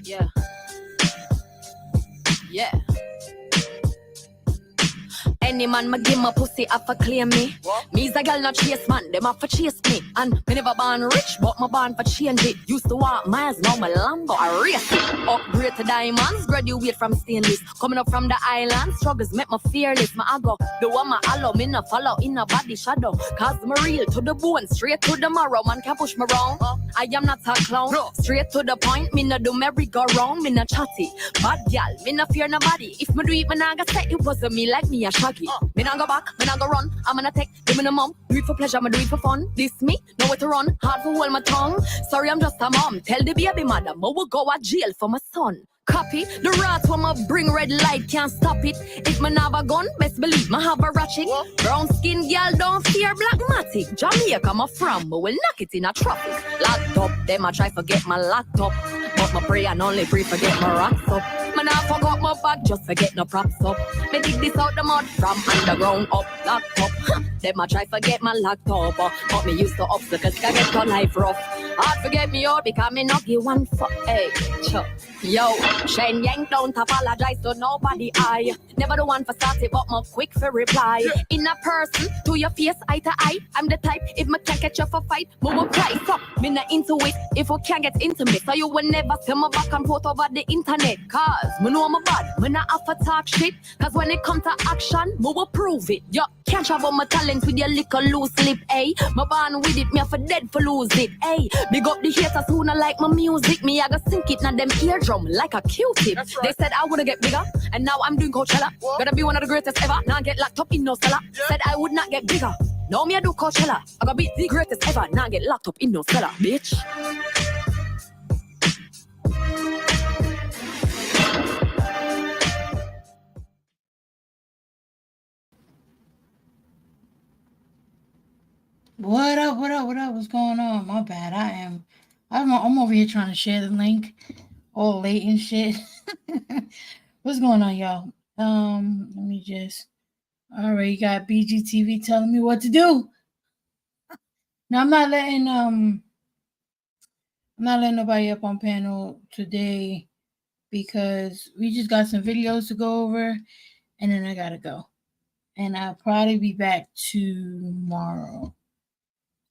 Yeah. Yeah. Any man ma give my pussy have to claim me. Me's a girl not chase man, them have to chase me. And me never born rich, but my born for change it. Used to walk miles, now my Lambo I race it. Upgrade to diamonds, graduate from stainless. Coming up from the island, struggles make me fearless. My go, the one my allow, me no follow in a body shadow. Cause me real to the bone, straight to the marrow. Man can't push me wrong. I am not a clown, straight to the point. Me no do merry go wrong, me no chatty. Bad gal, me no fear nobody. If me do it, me nah go say it wasn't me like me a shaggy. Me nah go back, me nah go run. I'm gonna take, give me the mom. Do it for pleasure, me do it for fun. This me, know where to run. Hard to hold my tongue. Sorry, I'm just a mom. Tell the baby mother, me will go to jail for my son. Copy, the rats when I bring red light can't stop it. If me have a gun, best believe me have a ratchet. Brown skin girl don't fear black matic. Jamaica me from, me will knock it in a traffic. Locked up, them I try forget my laptop. But my pray and only pray forget my rocks up. Man I forgot my bag, just forget no props up. Me dig this out the mud from underground up, locked up. Them I try forget my laptop. But me used to obstacles, I get my life rough. Hard forget me all because me not give one fuck. Hey, chuck. Yo, Shen Yang don't apologize to nobody. I never the one for start it, but more quick for reply. In a person, to your face, eye to eye. I'm the type, if me can't catch you for fight, move a price up. Me not into it, if we can't get intimate. So you will never see me back and forth over the internet. Cause me know I'm bad, me not have to talk shit. Cause when it comes to action, me will prove it. Yo, can't travel my talent with your little loose lip, eh? My born with it, me have for dead for lose it, eh? Big up the haters who not like my music. Me I go sink it, now them eardrum like a Q-tip. Right. They said I would get bigger, and now I'm doing Coachella. What? Gonna be one of the greatest ever. Now I get locked up in no cellar. Yeah. Said I would not get bigger. Now me I do Coachella. I gotta be the greatest ever. Now I get locked up in no cellar, bitch. What up? What's going on? My bad. I'm over here trying to share the link. All late and shit. What's going on, y'all? Let me just. All right, you got BGTV telling me what to do. Now I'm not letting nobody up on panel today because we just got some videos to go over, and then I gotta go, and I'll probably be back tomorrow.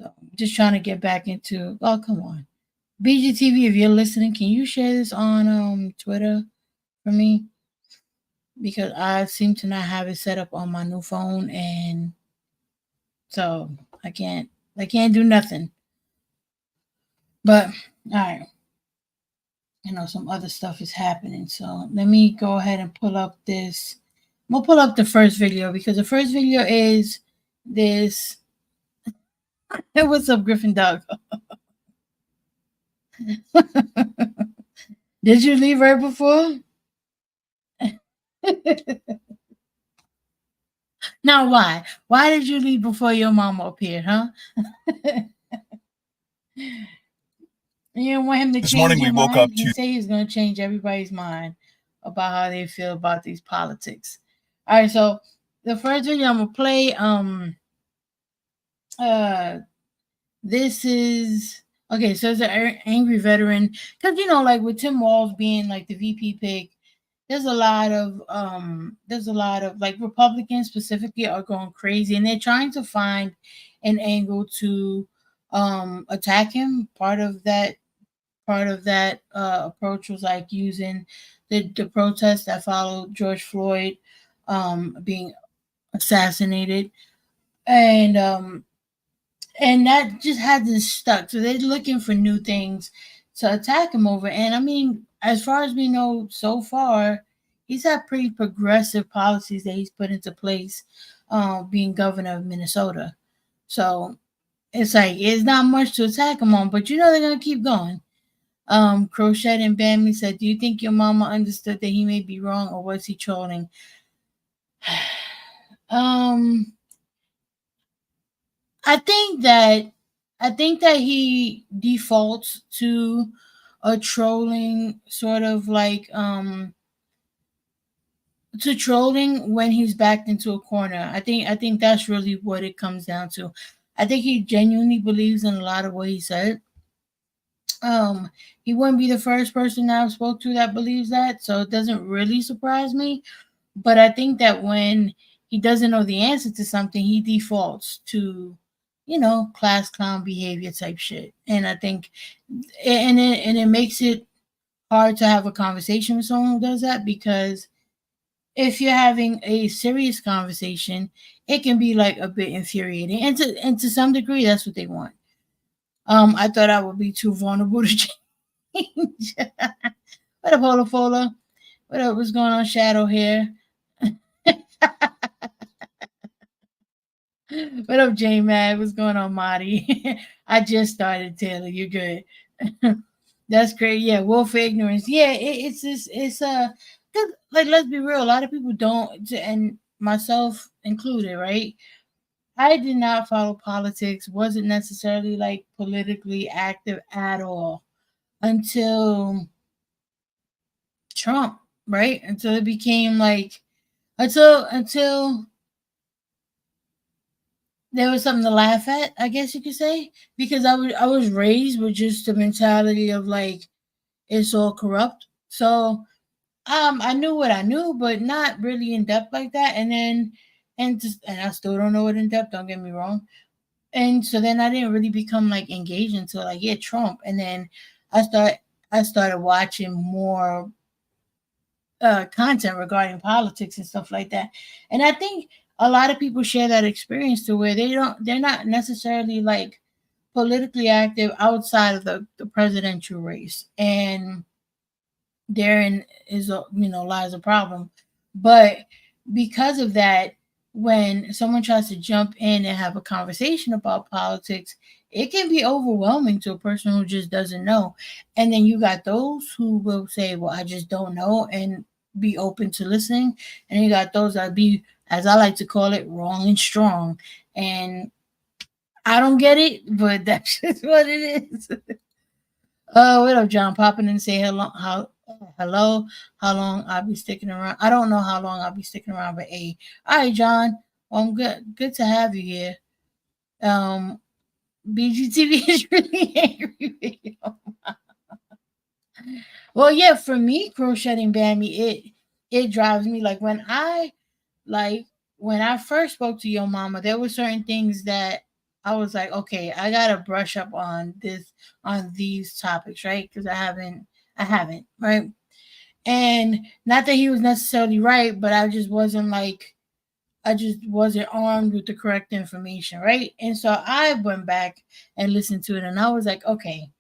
So I'm just trying to get back into. Oh, come on. BGTV, if you're listening, can you share this on Twitter for me? Because I seem to not have it set up on my new phone, and so I can't do nothing. But all right, some other stuff is happening. So let me go ahead and pull up this. I'm gonna pull up the first video because the first video is this. Hey, what's up, Griffin Dog? Did you leave right before? Now, why? Why did you leave before your mama appeared, huh? You didn't want him to this change morning your we woke mind? up He to said he's going to change everybody's mind about how they feel about these politics. All right, so the first video I'm going to play, this is, okay, so it's an angry veteran. Because, like with Tim Walz being like the VP pick, there's a lot of like Republicans specifically are going crazy, and they're trying to find an angle to attack him. Part of that approach was like using the protests that followed George Floyd being assassinated, and that just hasn't stuck. So they're looking for new things to attack him over. And I mean, as far as we know so far, he's had pretty progressive policies that he's put into place, being governor of Minnesota. So it's like, it's not much to attack him on, but they're going to keep going. Crochet and Bammy said, do you think your mama understood that he may be wrong, or was he trolling? I think that he defaults to a trolling sort of like to trolling when he's backed into a corner. I think that's really what it comes down to. I think he genuinely believes in a lot of what he said. He wouldn't be the first person that I've spoke to that believes that, so it doesn't really surprise me. But I think that when he doesn't know the answer to something, he defaults to, class clown behavior type shit. And I think, and it makes it hard to have a conversation with someone who does that, because if you're having a serious conversation, it can be like a bit infuriating, and to some degree, that's what they want. I thought I would be too vulnerable to change. What up, Hola Fola? What up? What's going on, Shadow here? What up, J Mad? What's going on, Marty? I just started, Taylor. You're good. That's great. Yeah, wolf ignorance. Yeah, it's just like, let's be real. A lot of people don't, and myself included, right? I did not follow politics. Wasn't necessarily like politically active at all until Trump, right? Until it became like until there was something to laugh at, I guess you could say, because I was raised with just the mentality of like it's all corrupt. So I knew what I knew, but not really in depth like that. And I still don't know it in depth. Don't get me wrong. And so then I didn't really become like engaged until like, yeah, Trump, and then I start I started watching more content regarding politics and stuff like that. And I think a lot of people share that experience to where they're not necessarily like politically active outside of the presidential race. And therein is lies a problem. But because of that, when someone tries to jump in and have a conversation about politics, it can be overwhelming to a person who just doesn't know. And then you got those who will say, well, I just don't know, and be open to listening. And you got those that be, as I like to call it, wrong and strong. And I don't get it, but that's just what it is. Oh, what up, John? Popping and say hello. Hello. How long I'll be sticking around? I don't know how long I'll be sticking around, but hey, all right, John. Well, I'm good. Good to have you here. Um, BGTV is really angry with you. Well, yeah, for me, crocheting Bammy, it drives me like when I first spoke to your mama, there were certain things that I was like, okay, I gotta brush up on these topics, right? Because I haven't, right? And not that he was necessarily right, but I just wasn't armed with the correct information, right? And so I went back and listened to it, and I was like, okay,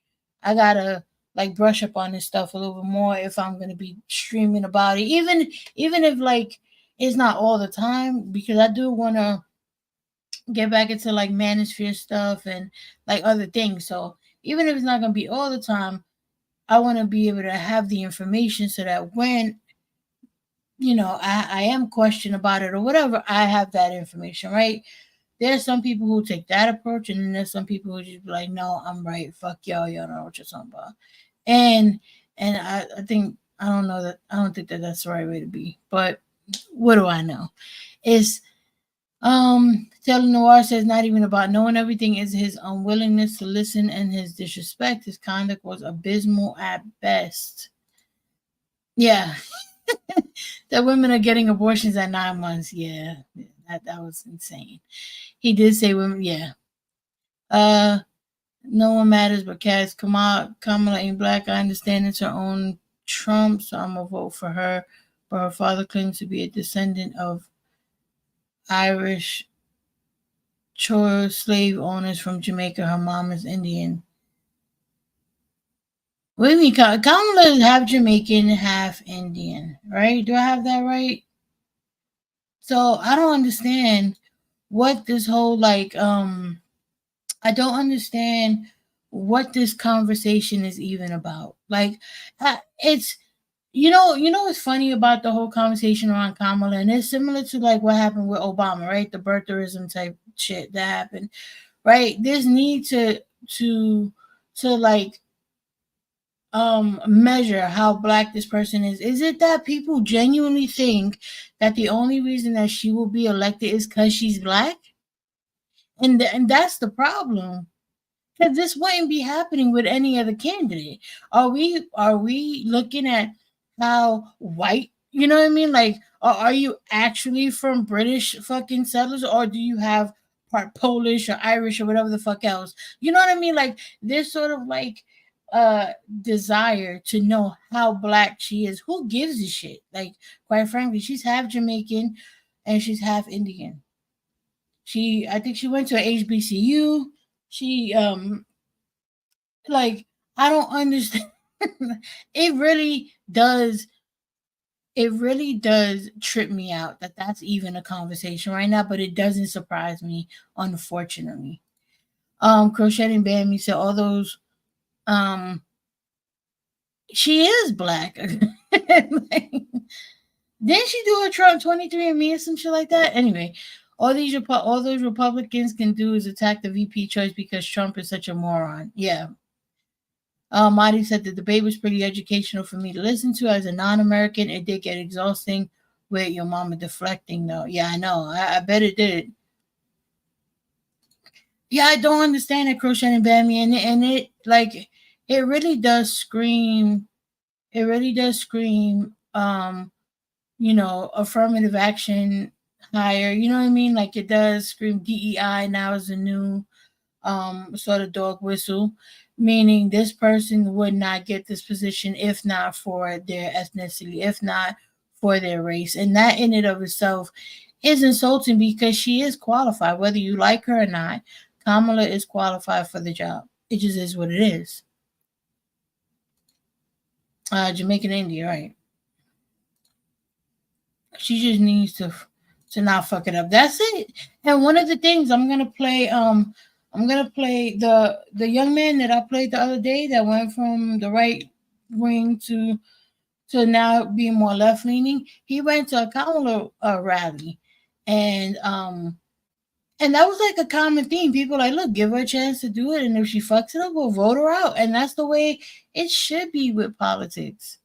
I gotta like brush up on this stuff a little bit more if I'm gonna be streaming about it, even if like it's not all the time, because I do want to get back into like manosphere stuff and like other things. So even if it's not gonna be all the time, I want to be able to have the information so that when I am questioned about it or whatever, I have that information, right? There's some people who take that approach, and then there's some people who just be like, no, I'm right. Fuck y'all know what you're talking about. And I think I don't think that that's the right way to be. But what do I know? It's Taylor Noir says not even about knowing everything, is his unwillingness to listen and his disrespect. His conduct was abysmal at best. Yeah. That women are getting abortions at 9 months. Yeah. That was insane. He did say women, yeah. No one matters but Cass. Kamala ain't black. I understand it's her own Trump, so I'm gonna vote for her. But her father claims to be a descendant of Irish Chore slave owners from Jamaica. Her mom is Indian. What do you mean? Kamala is half Jamaican, half Indian, right? Do I have that right? So I don't understand what this whole I don't understand what this conversation is even about. Like, it's what's funny about the whole conversation around Kamala, and it's similar to like what happened with Obama, right? The birtherism type shit that happened, right? There's need to like measure how black this person is. Is it that people genuinely think that the only reason that she will be elected is because she's black? And that's the problem. Because this wouldn't be happening with any other candidate. Are we looking at how white, you know what I mean? Like, are you actually from British fucking settlers, or do you have part Polish or Irish or whatever the fuck else? You know what I mean? Like, this sort of like uh desire to know how black she is. Who gives a shit? Like, quite frankly, she's half Jamaican and she's half Indian. I think she went to a HBCU. She like, I don't understand. it really does it really does trip me out that that's even a conversation right now, but it doesn't surprise me, unfortunately. Crocheting Bammy said all those um she is black. Like, didn't she do a Trump 23 and Me or some shit like that? Anyway, all those Republicans can do is attack the VP choice because Trump is such a moron. Yeah. Marty said the debate was pretty educational for me to listen to as a non-American. It did get exhausting with your mama deflecting, though. Yeah, I know. I bet it did. Yeah, I don't understand it, Crochet and Bammy, and it like it really does scream. It really does scream. Affirmative action higher. You know what I mean? Like, it does scream DEI now is a new sort of dog whistle, meaning this person would not get this position if not for their ethnicity, if not for their race. And that in and of itself is insulting because she is qualified, whether you like her or not. Kamala is qualified for the job. It just is what it is. Jamaican India, right? She just needs to not fuck it up. That's it. And one of the things I'm gonna play the young man that I played the other day that went from the right wing to now being more left leaning. He went to a Kamala rally, and and that was like a common theme. People like, look, give her a chance to do it, and if she fucks it up, we'll vote her out. And that's the way it should be with politics.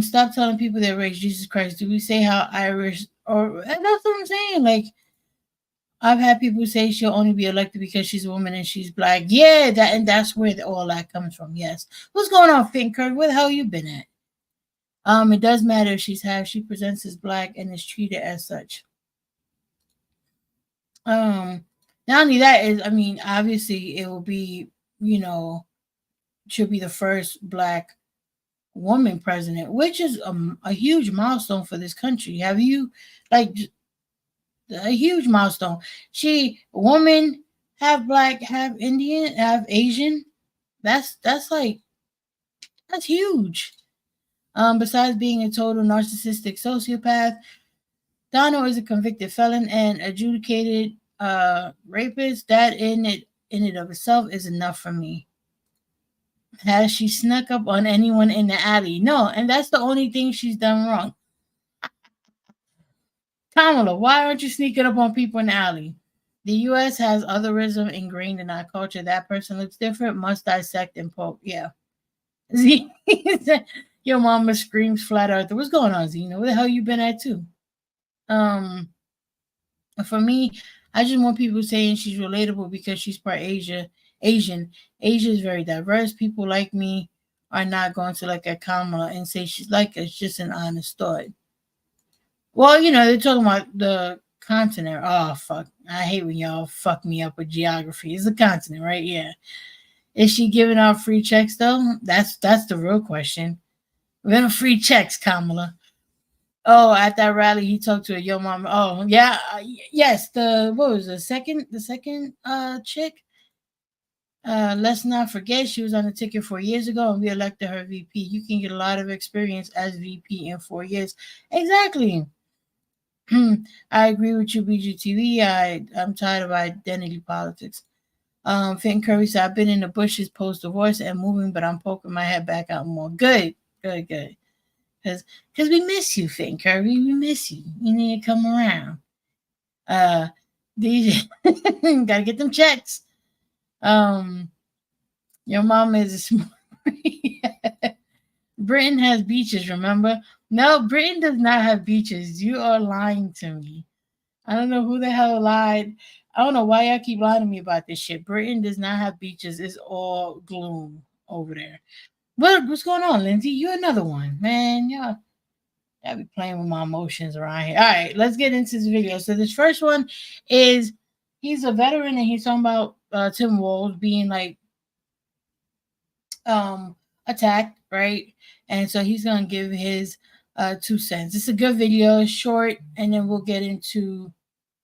Stop telling people their race. Jesus Christ, do we say how Irish or that's what I'm saying? Like, I've had people say she'll only be elected because she's a woman and she's black. Yeah, that's where all that comes from. Yes. What's going on, Finn Kirk? Where the hell you been at? It does matter if she's half. She presents as black and is treated as such. Not only that is, I mean, obviously it will be, she'll be the first black woman president, which is a huge milestone for this country. Have you like a huge milestone? She woman, half black, half Indian, half Asian. That's like that's huge. Besides being a total narcissistic sociopath, Donald is a convicted felon and adjudicated rapist. That in it of itself is enough for me. Has she snuck up on anyone in the alley? No, and that's the only thing she's done wrong. Kamala, why aren't you sneaking up on people in the alley? The U.S. has otherism ingrained in our culture. That person looks different, must dissect and poke. Yeah. Z, your mama screams flat earth. What's going on, Zena? Where the hell you been at too? Um, for me, I just want people saying she's relatable because she's part Asian. Asia is very diverse. People like me are not going to look at Kamala and say she's like us. Just an honest thought. Well, they're talking about the continent. Oh fuck! I hate when y'all fuck me up with geography. It's a continent, right? Yeah. Is she giving out free checks though? That's the real question. We're gonna free checks, Kamala. Oh, at that rally, he talked to a young mom. Oh, yeah, yes. The what was the second chick? Let's not forget she was on the ticket 4 years ago, and we elected her VP. You can get a lot of experience as VP in 4 years. Exactly. I agree with you, BGTV. I'm tired of identity politics. Finn Curry said, I've been in the bushes post divorce and moving, but I'm poking my head back out more. Good. Because we miss you, Finn Curry. We miss you. You need to come around. DJ, gotta get them checks. Your mom is a smart. Britain has beaches, remember? No, Britain does not have beaches. You are lying to me. I don't know who the hell lied. I don't know why y'all keep lying to me about this shit. Britain does not have beaches. It's all gloom over there. What's going on, Lindsay? You another one, man. Y'all be playing with my emotions around here. All right, let's get into this video. So this first one is he's a veteran and he's talking about Tim Walz being like attacked, right? And so he's gonna give his 2 cents. It's a good video, it's short, and then we'll get into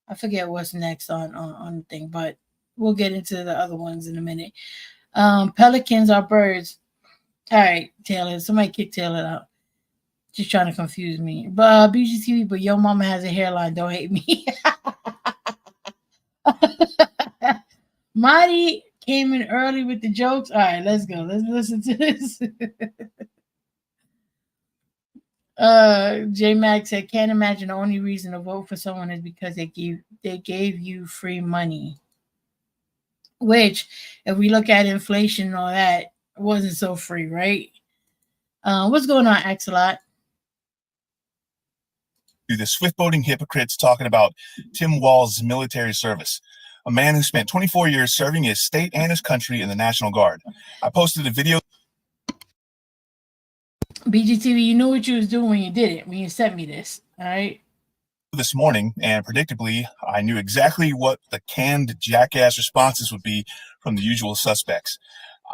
I forget what's next on the thing, but we'll get into the other ones in a minute. Pelicans are birds. All right, Taylor. Somebody kick Taylor out. Just trying to confuse me. But BGTV, but your mama has a hairline. Don't hate me. Marty came in early with the jokes. All right, let's go. Let's listen to this. J Max said, "Can't imagine the only reason to vote for someone is because they gave you free money." Which, if we look at inflation and all that, wasn't so free, right? What's going on, Axelot? The swift-boating hypocrites talking about Tim Walz's military service, a man who spent 24 years serving his state and his country in the National Guard. I posted a video. BGTV, you knew what you was doing when you did it, when you sent me this, all right? This morning, and predictably, I knew exactly what the canned jackass responses would be from the usual suspects.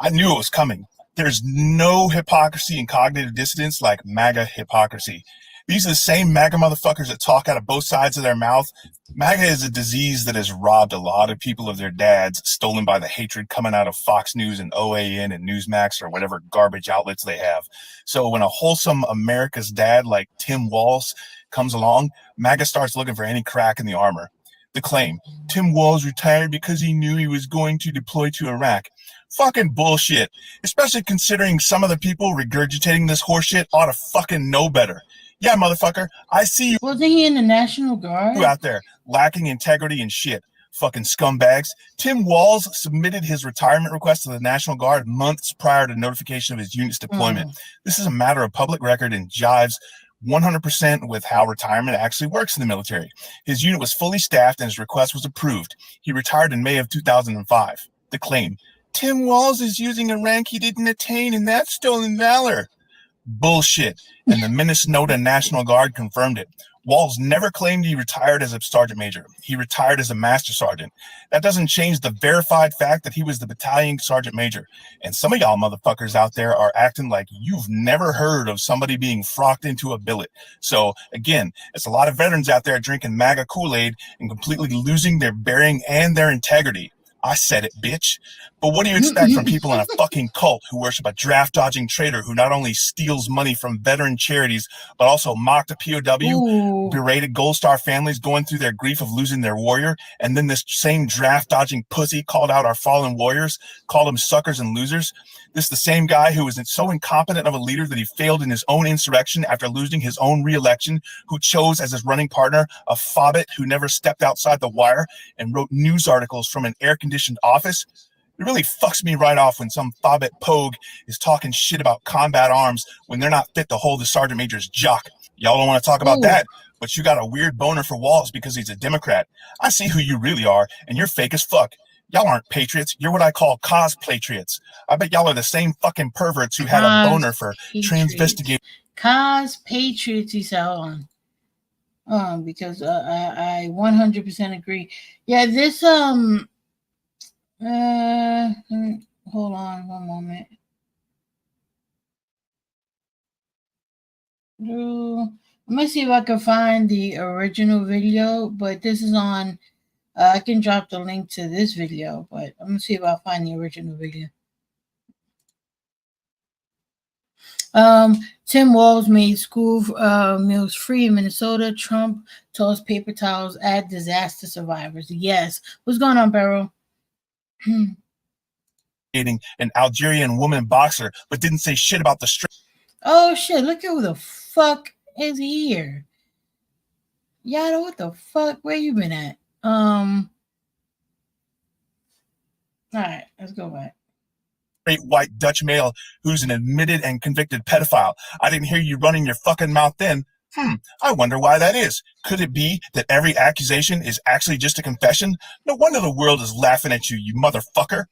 I knew it was coming. There's no hypocrisy and cognitive dissonance like MAGA hypocrisy. These are the same MAGA motherfuckers that talk out of both sides of their mouth. MAGA is a disease that has robbed a lot of people of their dads, stolen by the hatred coming out of Fox News and OAN and Newsmax or whatever garbage outlets they have. So when a wholesome America's dad like Tim Walz comes along, MAGA starts looking for any crack in the armor. The claim, Tim Walz retired because he knew he was going to deploy to Iraq. Fucking bullshit. Especially considering some of the people regurgitating this horseshit ought to fucking know better. Yeah, motherfucker, I see you. Wasn't he in the National Guard? Out there lacking integrity and shit. Fucking scumbags. Tim Walz submitted his retirement request to the National Guard months prior to notification of his unit's deployment. This is a matter of public record and jives 100% with how retirement actually works in the military. His unit was fully staffed and his request was approved. He retired in May of 2005. The claim, Tim Walz is using a rank he didn't attain and that's stolen valor. Bullshit. And the Minnesota National Guard confirmed it. Walz never claimed he retired as a sergeant major. He retired as a master sergeant. That doesn't change the verified fact that he was the battalion sergeant major. And some of y'all motherfuckers out there are acting like you've never heard of somebody being frocked into a billet. So again, it's a lot of veterans out there drinking MAGA Kool-Aid and completely losing their bearing and their integrity. I said it, bitch. But what do you expect from people in a fucking cult who worship a draft-dodging traitor who not only steals money from veteran charities, but also mocked a POW, berated Gold Star families going through their grief of losing their warrior, and then this same draft-dodging pussy called out our fallen warriors, called them suckers and losers? This is the same guy who was so incompetent of a leader that he failed in his own insurrection after losing his own re-election, who chose as his running partner a fobbit who never stepped outside the wire and wrote news articles from an air-conditioned office. It really fucks me right off when some fobbit pogue is talking shit about combat arms when they're not fit to hold the sergeant major's jock. Y'all don't want to talk about that, but you got a weird boner for Walz because he's a Democrat. I see who you really are, and you're fake as fuck. Y'all aren't patriots. You're what I call cosplatriots. I bet y'all are the same fucking perverts who had a boner for transvestigating. Cospatriots, he said, hold on. Because I 100% agree. Yeah, this, hold on one moment. I'm going to see if I can find the original video, but this is on, I can drop the link to this video, but I'm going to see if I find the original video. Tim Walz made school meals free in Minnesota. Trump tossed paper towels at disaster survivors. Yes. What's going on, Beryl? An Algerian woman boxer, but didn't say shit about the Oh shit, look at who the fuck is here. Yada, what the fuck? Where you been at? All right, let's go back. Straight white Dutch male who's an admitted and convicted pedophile. I didn't hear you running your fucking mouth then. I wonder why that is. Could it be that every accusation is actually just a confession? No wonder the world is laughing at you, you motherfucker.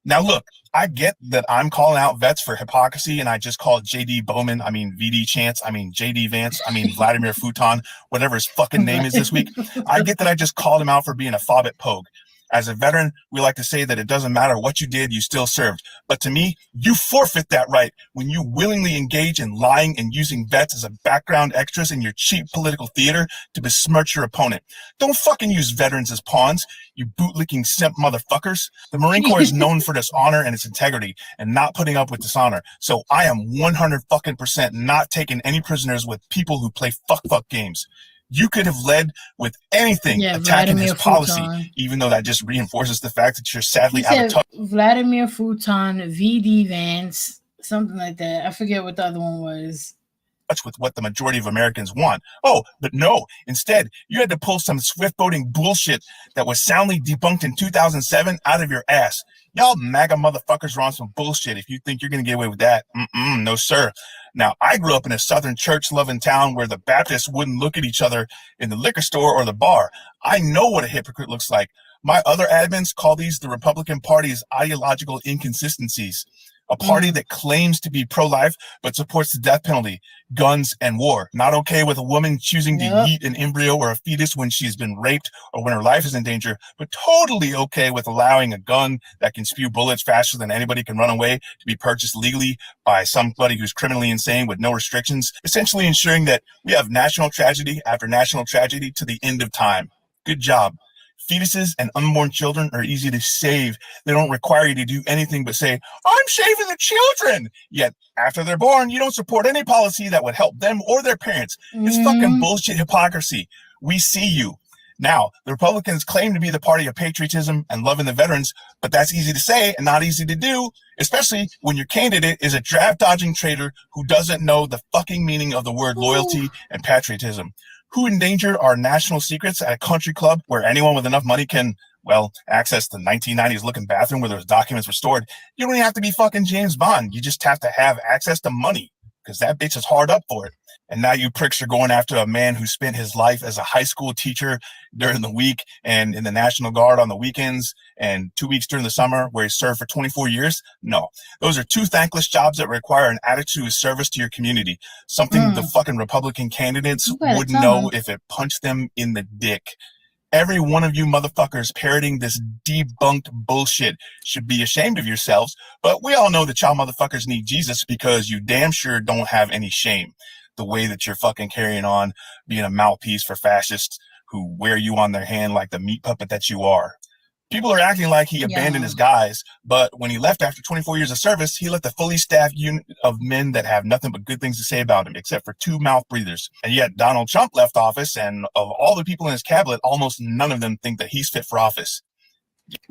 Now look, I get that I'm calling out vets for hypocrisy and I just called JD Bowman, VD Chance, JD Vance, Vladimir Futon, whatever his fucking name is this week. I get that I just called him out for being a fob at Pogue. As a veteran, we like to say that it doesn't matter what you did, you still served. But to me, you forfeit that right when you willingly engage in lying and using vets as a background extras in your cheap political theater to besmirch your opponent. Don't fucking use veterans as pawns, you bootlicking simp motherfuckers. The Marine Corps is known for its honor and its integrity and not putting up with dishonor. So I am 100% not taking any prisoners with people who play fuck games. You could have led with anything attacking his policy, even though that just reinforces the fact that you're sadly out of touch. Vladimir Futon, VD Vance, something like that. I forget what the other one was. With what the majority of Americans want. Oh, but no. Instead, you had to pull some swift-boating bullshit that was soundly debunked in 2007 out of your ass. Y'all MAGA motherfuckers are on some bullshit if you think you're going to get away with that. No, sir. Now, I grew up in a southern church-loving town where the Baptists wouldn't look at each other in the liquor store or the bar. I know what a hypocrite looks like. My other admins call these the Republican Party's ideological inconsistencies. A party that claims to be pro-life but supports the death penalty, guns, and war. Not okay with a woman choosing to eat an embryo or a fetus when she's been raped or when her life is in danger, but totally okay with allowing a gun that can spew bullets faster than anybody can run away to be purchased legally by somebody who's criminally insane with no restrictions, essentially ensuring that we have national tragedy after national tragedy to the end of time. Good job. Fetuses and unborn children are easy to save. They don't require you to do anything but say, I'm saving the children. Yet, after they're born, you don't support any policy that would help them or their parents. It's fucking bullshit hypocrisy. We see you. Now, the Republicans claim to be the party of patriotism and loving the veterans, but that's easy to say and not easy to do, especially when your candidate is a draft-dodging traitor who doesn't know the fucking meaning of the word loyalty and patriotism. Who endangered our national secrets at a country club where anyone with enough money can, access the 1990s looking bathroom where those documents were stored? You don't even have to be fucking James Bond. You just have to have access to money because that bitch is hard up for it. And now you pricks are going after a man who spent his life as a high school teacher during the week and in the National Guard on the weekends and 2 weeks during the summer where he served for 24 years. No, those are two thankless jobs that require an attitude of service to your community. Something the fucking Republican candidates wouldn't know if it punched them in the dick. Every one of you motherfuckers parroting this debunked bullshit should be ashamed of yourselves, but we all know that y'all motherfuckers need Jesus because you damn sure don't have any shame. The way that you're fucking carrying on being a mouthpiece for fascists who wear you on their hand like the meat puppet that you are. People are acting like he abandoned his guys, but when he left after 24 years of service, he left a fully staffed unit of men that have nothing but good things to say about him, except for two mouth breathers. And yet Donald Trump left office, and of all the people in his cabinet, almost none of them think that he's fit for office.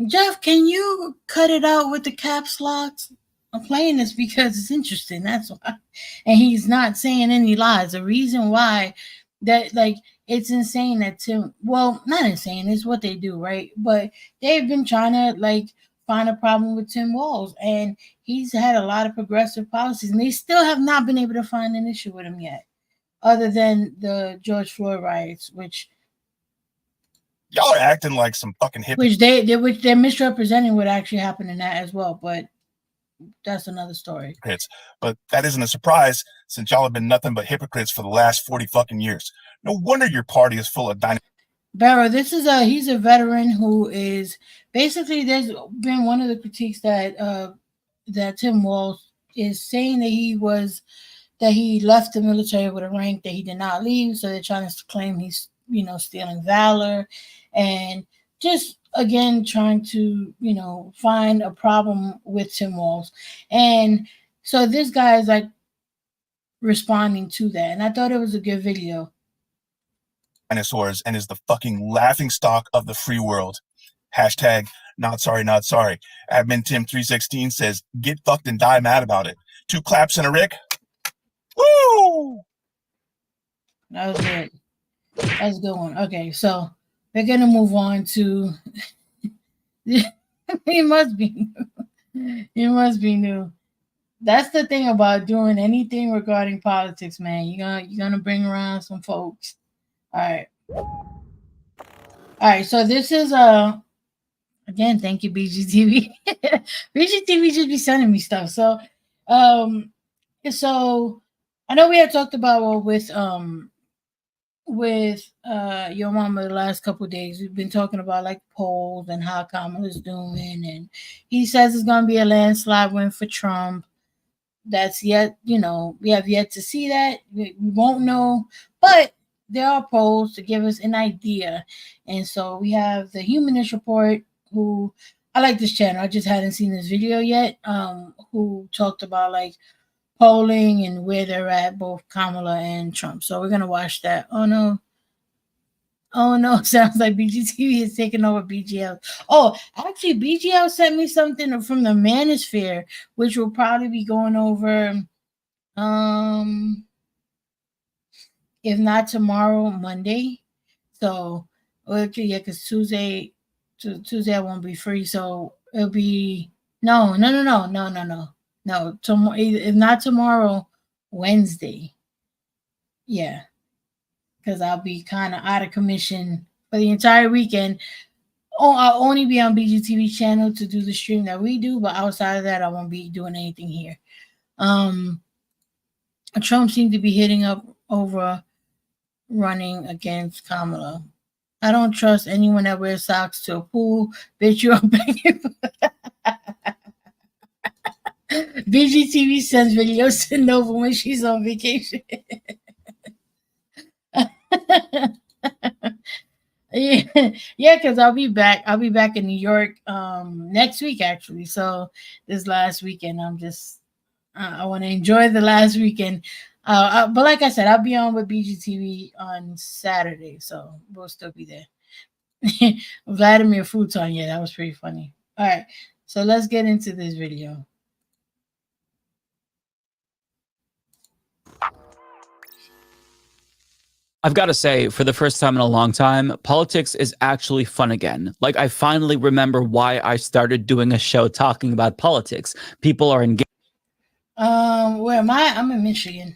Jeff, can you cut it out with the caps locks? I'm playing this because it's interesting. That's why. And he's not saying any lies. The reason why that, it's insane that not insane, it's what they do, right? But they've been trying to find a problem with Tim Walz, and he's had a lot of progressive policies, and they still have not been able to find an issue with him yet, other than the George Floyd riots, which y'all are acting like some fucking hippies. Which they're misrepresenting what actually happened in that as well, but that's another story. But that isn't a surprise since y'all have been nothing but hypocrites for the last 40 fucking years. No wonder your party is full of dynamic. Barrow, he's a veteran who is basically, there's been one of the critiques that Tim Walz is saying that he left the military with a rank that he did not leave. So they're trying to claim he's, stealing valor and just again trying to, find a problem with Tim Walz. And so this guy is responding to that. And I thought it was a good video. Dinosaurs and is the fucking laughing stock of the free world. Hashtag not sorry, not sorry. Admin Tim 316 says, get fucked and die mad about it. 2 claps and a Rick. Woo! That was good. That was a good one. Okay, so we're gonna move on to it must be new. That's the thing about doing anything regarding politics, man. You're gonna bring around some folks. All right. All right. So this is again, thank you, BGTV. BGTV just be sending me stuff. Um, so I know we had talked about with your mama the last couple of days. We've been talking about like polls and how Kamala's doing, and he says it's gonna be a landslide win for Trump. That's yet, we have yet to see that. We won't know, but there are polls to give us an idea. And so we have the Humanist Report, who I like this channel. I just hadn't seen this video yet. Who talked about like polling and where they're at, both Kamala and Trump. So we're gonna watch that. Oh no. Sounds like BGTV is taking over BGL. Oh, actually, BGL sent me something from the Manosphere, which will probably be going over, if not tomorrow, Monday. So, okay, yeah, because Tuesday I won't be free. So it'll be no. Tomorrow, if not tomorrow, Wednesday. Yeah. Because I'll be kind of out of commission for the entire weekend. Oh, I'll only be on BGTV channel to do the stream that we do, but outside of that, I won't be doing anything here. Trump seemed to be hitting up over running against Kamala. I don't trust anyone that wears socks to a pool. Bitch, you're begging. BGTV sends videos to Nova when she's on vacation. yeah, because I'll be back in New York next week, actually. So this last weekend, I'm just I want to enjoy the last weekend. But like I said, I'll be on with BGTV on Saturday, so we'll still be there. Vladimir Futon, yeah, that was pretty funny. All right, so let's get into this video. I've got to say, for the first time in a long time, politics is actually fun again. Like, I finally remember why I started doing a show talking about politics. People are engaged. Where am I? I'm in Michigan.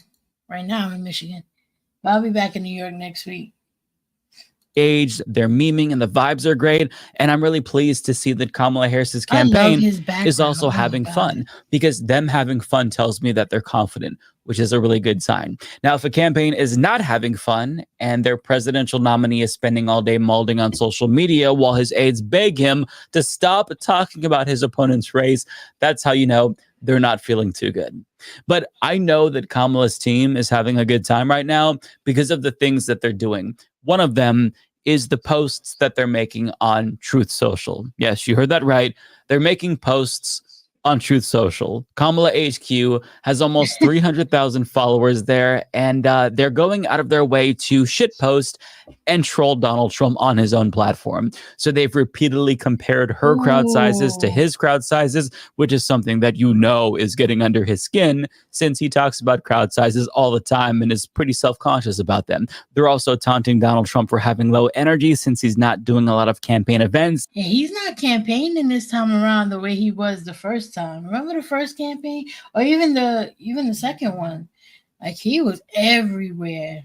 Right now, I'm in Michigan. But I'll be back in New York next week. They're memeing, and the vibes are great. And I'm really pleased to see that Kamala Harris's campaign is also having fun, because them having fun tells me that they're confident, which is a really good sign. Now, if a campaign is not having fun and their presidential nominee is spending all day malding on social media while his aides beg him to stop talking about his opponent's race, that's how you know they're not feeling too good. But I know that Kamala's team is having a good time right now because of the things that they're doing. One of them is the posts that they're making on Truth Social. Yes, you heard that right. They're making posts on Truth Social. Kamala HQ has almost 300,000 followers there, and they're going out of their way to shitpost and troll Donald Trump on his own platform. So they've repeatedly compared her crowd sizes to his crowd sizes, which is something that you know is getting under his skin, since he talks about crowd sizes all the time and is pretty self-conscious about them. They're also taunting Donald Trump for having low energy since he's not doing a lot of campaign events. Yeah, he's not campaigning this time around the way he was the first time. Remember the first campaign, or even the second one? Like, he was everywhere.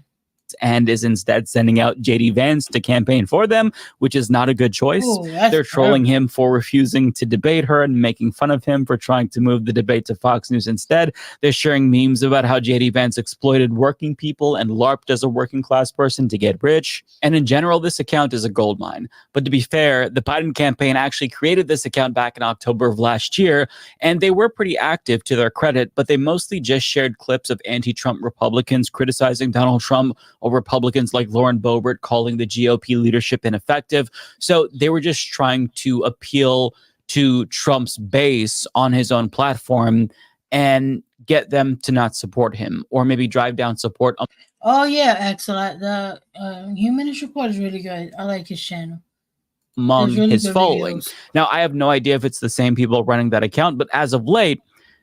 And is instead sending out JD Vance to campaign for them, which is not a good choice. They're trolling him for refusing to debate her and making fun of him for trying to move the debate to Fox News instead. They're sharing memes about how JD Vance exploited working people and LARPed as a working class person to get rich. And in general, this account is a goldmine. But to be fair, the Biden campaign actually created this account back in October of last year, and they were pretty active to their credit, but they mostly just shared clips of anti-Trump Republicans criticizing Donald Trump, or Republicans like Lauren Boebert calling the GOP leadership ineffective. So they were just trying to appeal to Trump's base on his own platform and get them to not support him, or maybe drive down support. Oh yeah, excellent. The Humanist Report is really good. I like his channel. Among his following. Now, I have no idea if it's the same people running that account, but as of late,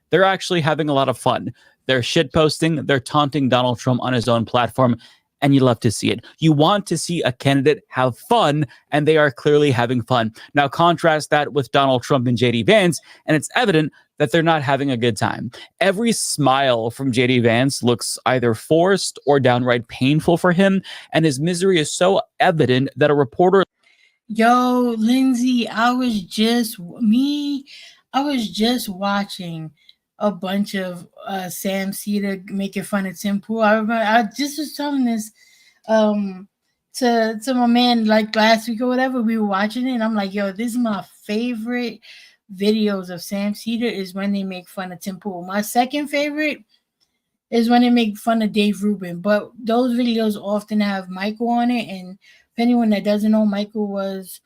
they're actually having a lot of fun. They're shitposting, they're taunting Donald Trump on his own platform, and you love to see it. You want to see a candidate have fun, and they are clearly having fun. Now, contrast that with Donald Trump and JD Vance, and it's evident that they're not having a good time. Every smile from JD Vance looks either forced or downright painful for him, and his misery is so evident that a reporter... Yo, Lindsay, I was just watching a bunch of Sam Cedar making fun of Tim Pool. I remember I just was telling this to my man like last week or whatever. We were watching it, and I'm like, yo, this is my favorite videos of Sam Cedar is when they make fun of Tim Pool. My second favorite is when they make fun of Dave Rubin, but those videos often have Michael on it. And if anyone that doesn't know, Michael was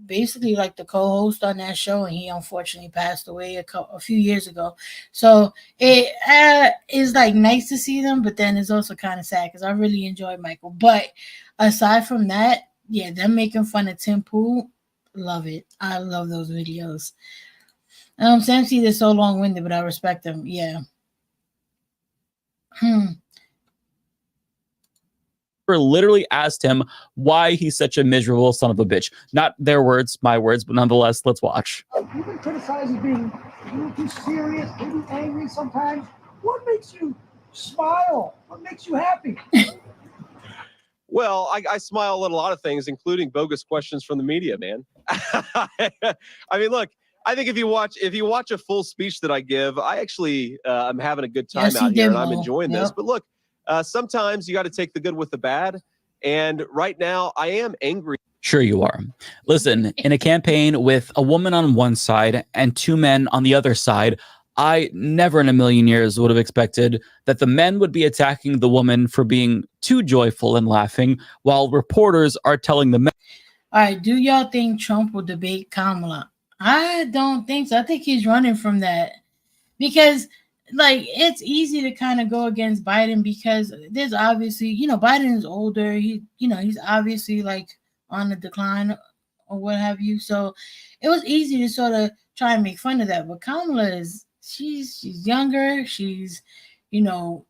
basically like the co-host on that show, and he unfortunately passed away a few years ago. So it is like nice to see them, but then it's also kind of sad because I really enjoyed Michael. But aside from that, yeah, them making fun of Tim Pool, love it. I love those videos. Sam Cedar is so long-winded, but I respect him. Yeah. Literally asked him why he's such a miserable son of a bitch. Not their words, my words, but nonetheless, let's watch. You've been criticized as being a little too serious, maybe angry sometimes. What makes you smile? What makes you happy? Well, I smile at a lot of things, including bogus questions from the media, man. I mean, look, I think if you watch a full speech that I give, I actually I'm having a good time out here, and I'm enjoying this. But look, sometimes you got to take the good with the bad. And right now, I am angry. Sure you are. Listen, in a campaign with a woman on one side and two men on the other side, I never in a million years would have expected that the men would be attacking the woman for being too joyful and laughing, while reporters are telling the men. All right, do y'all think Trump will debate Kamala? I don't think so. I think he's running from that because, like, it's easy to kind of go against Biden because there's obviously, Biden is older. He's obviously like on the decline or what have you. So it was easy to sort of try and make fun of that. But Kamala she's younger. She's gonna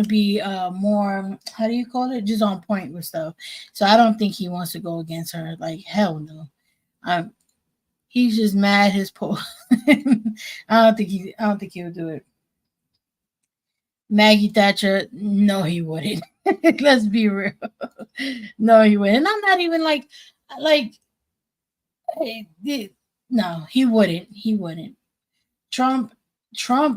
be more, how do you call it? Just on point with stuff. So I don't think he wants to go against her. Like, hell no. He's just mad his poll. I don't think he'll do it. Maggie Thatcher, no, he wouldn't. Let's be real. No, he wouldn't. And I'm not even no, he wouldn't. He wouldn't. Trump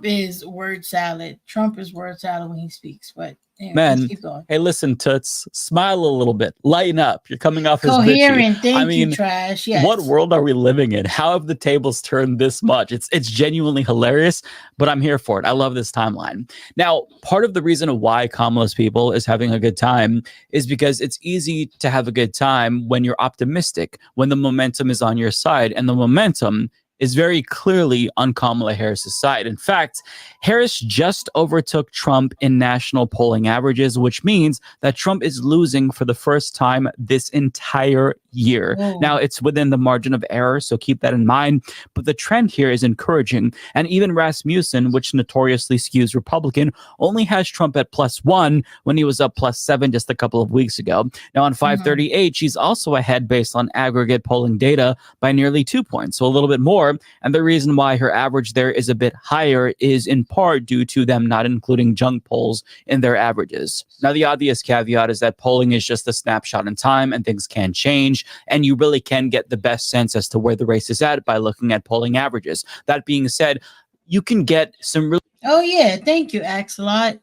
is word salad. Trump is word salad when he speaks. But anyway, man, keep going. Hey, listen, Toots, smile a little bit, lighten up. You're coming off as coherent. bitchy. Thank you, trash. Yes. What world are we living in? How have the tables turned this much? It's genuinely hilarious, but I'm here for it. I love this timeline. Now, part of the reason why Kamala's people is having a good time is because it's easy to have a good time when you're optimistic, when the momentum is on your side, and the momentum is very clearly on Kamala Harris's side. In fact, Harris just overtook Trump in national polling averages, which means that Trump is losing for the first time this entire year. Whoa. Now, it's within the margin of error, so keep that in mind. But the trend here is encouraging. And even Rasmussen, which notoriously skews Republican, only has Trump at +1 when he was up +7 just a couple of weeks ago. Now, on 538, she's also ahead based on aggregate polling data by nearly 2 points, so a little bit more. And the reason why her average there is a bit higher is in part due to them not including junk polls in their averages. Now, the obvious caveat is that polling is just a snapshot in time and things can change, and you really can get the best sense as to where the race is at by looking at polling averages. That being said, you can get some really... Oh, yeah. Thank you, Axelot.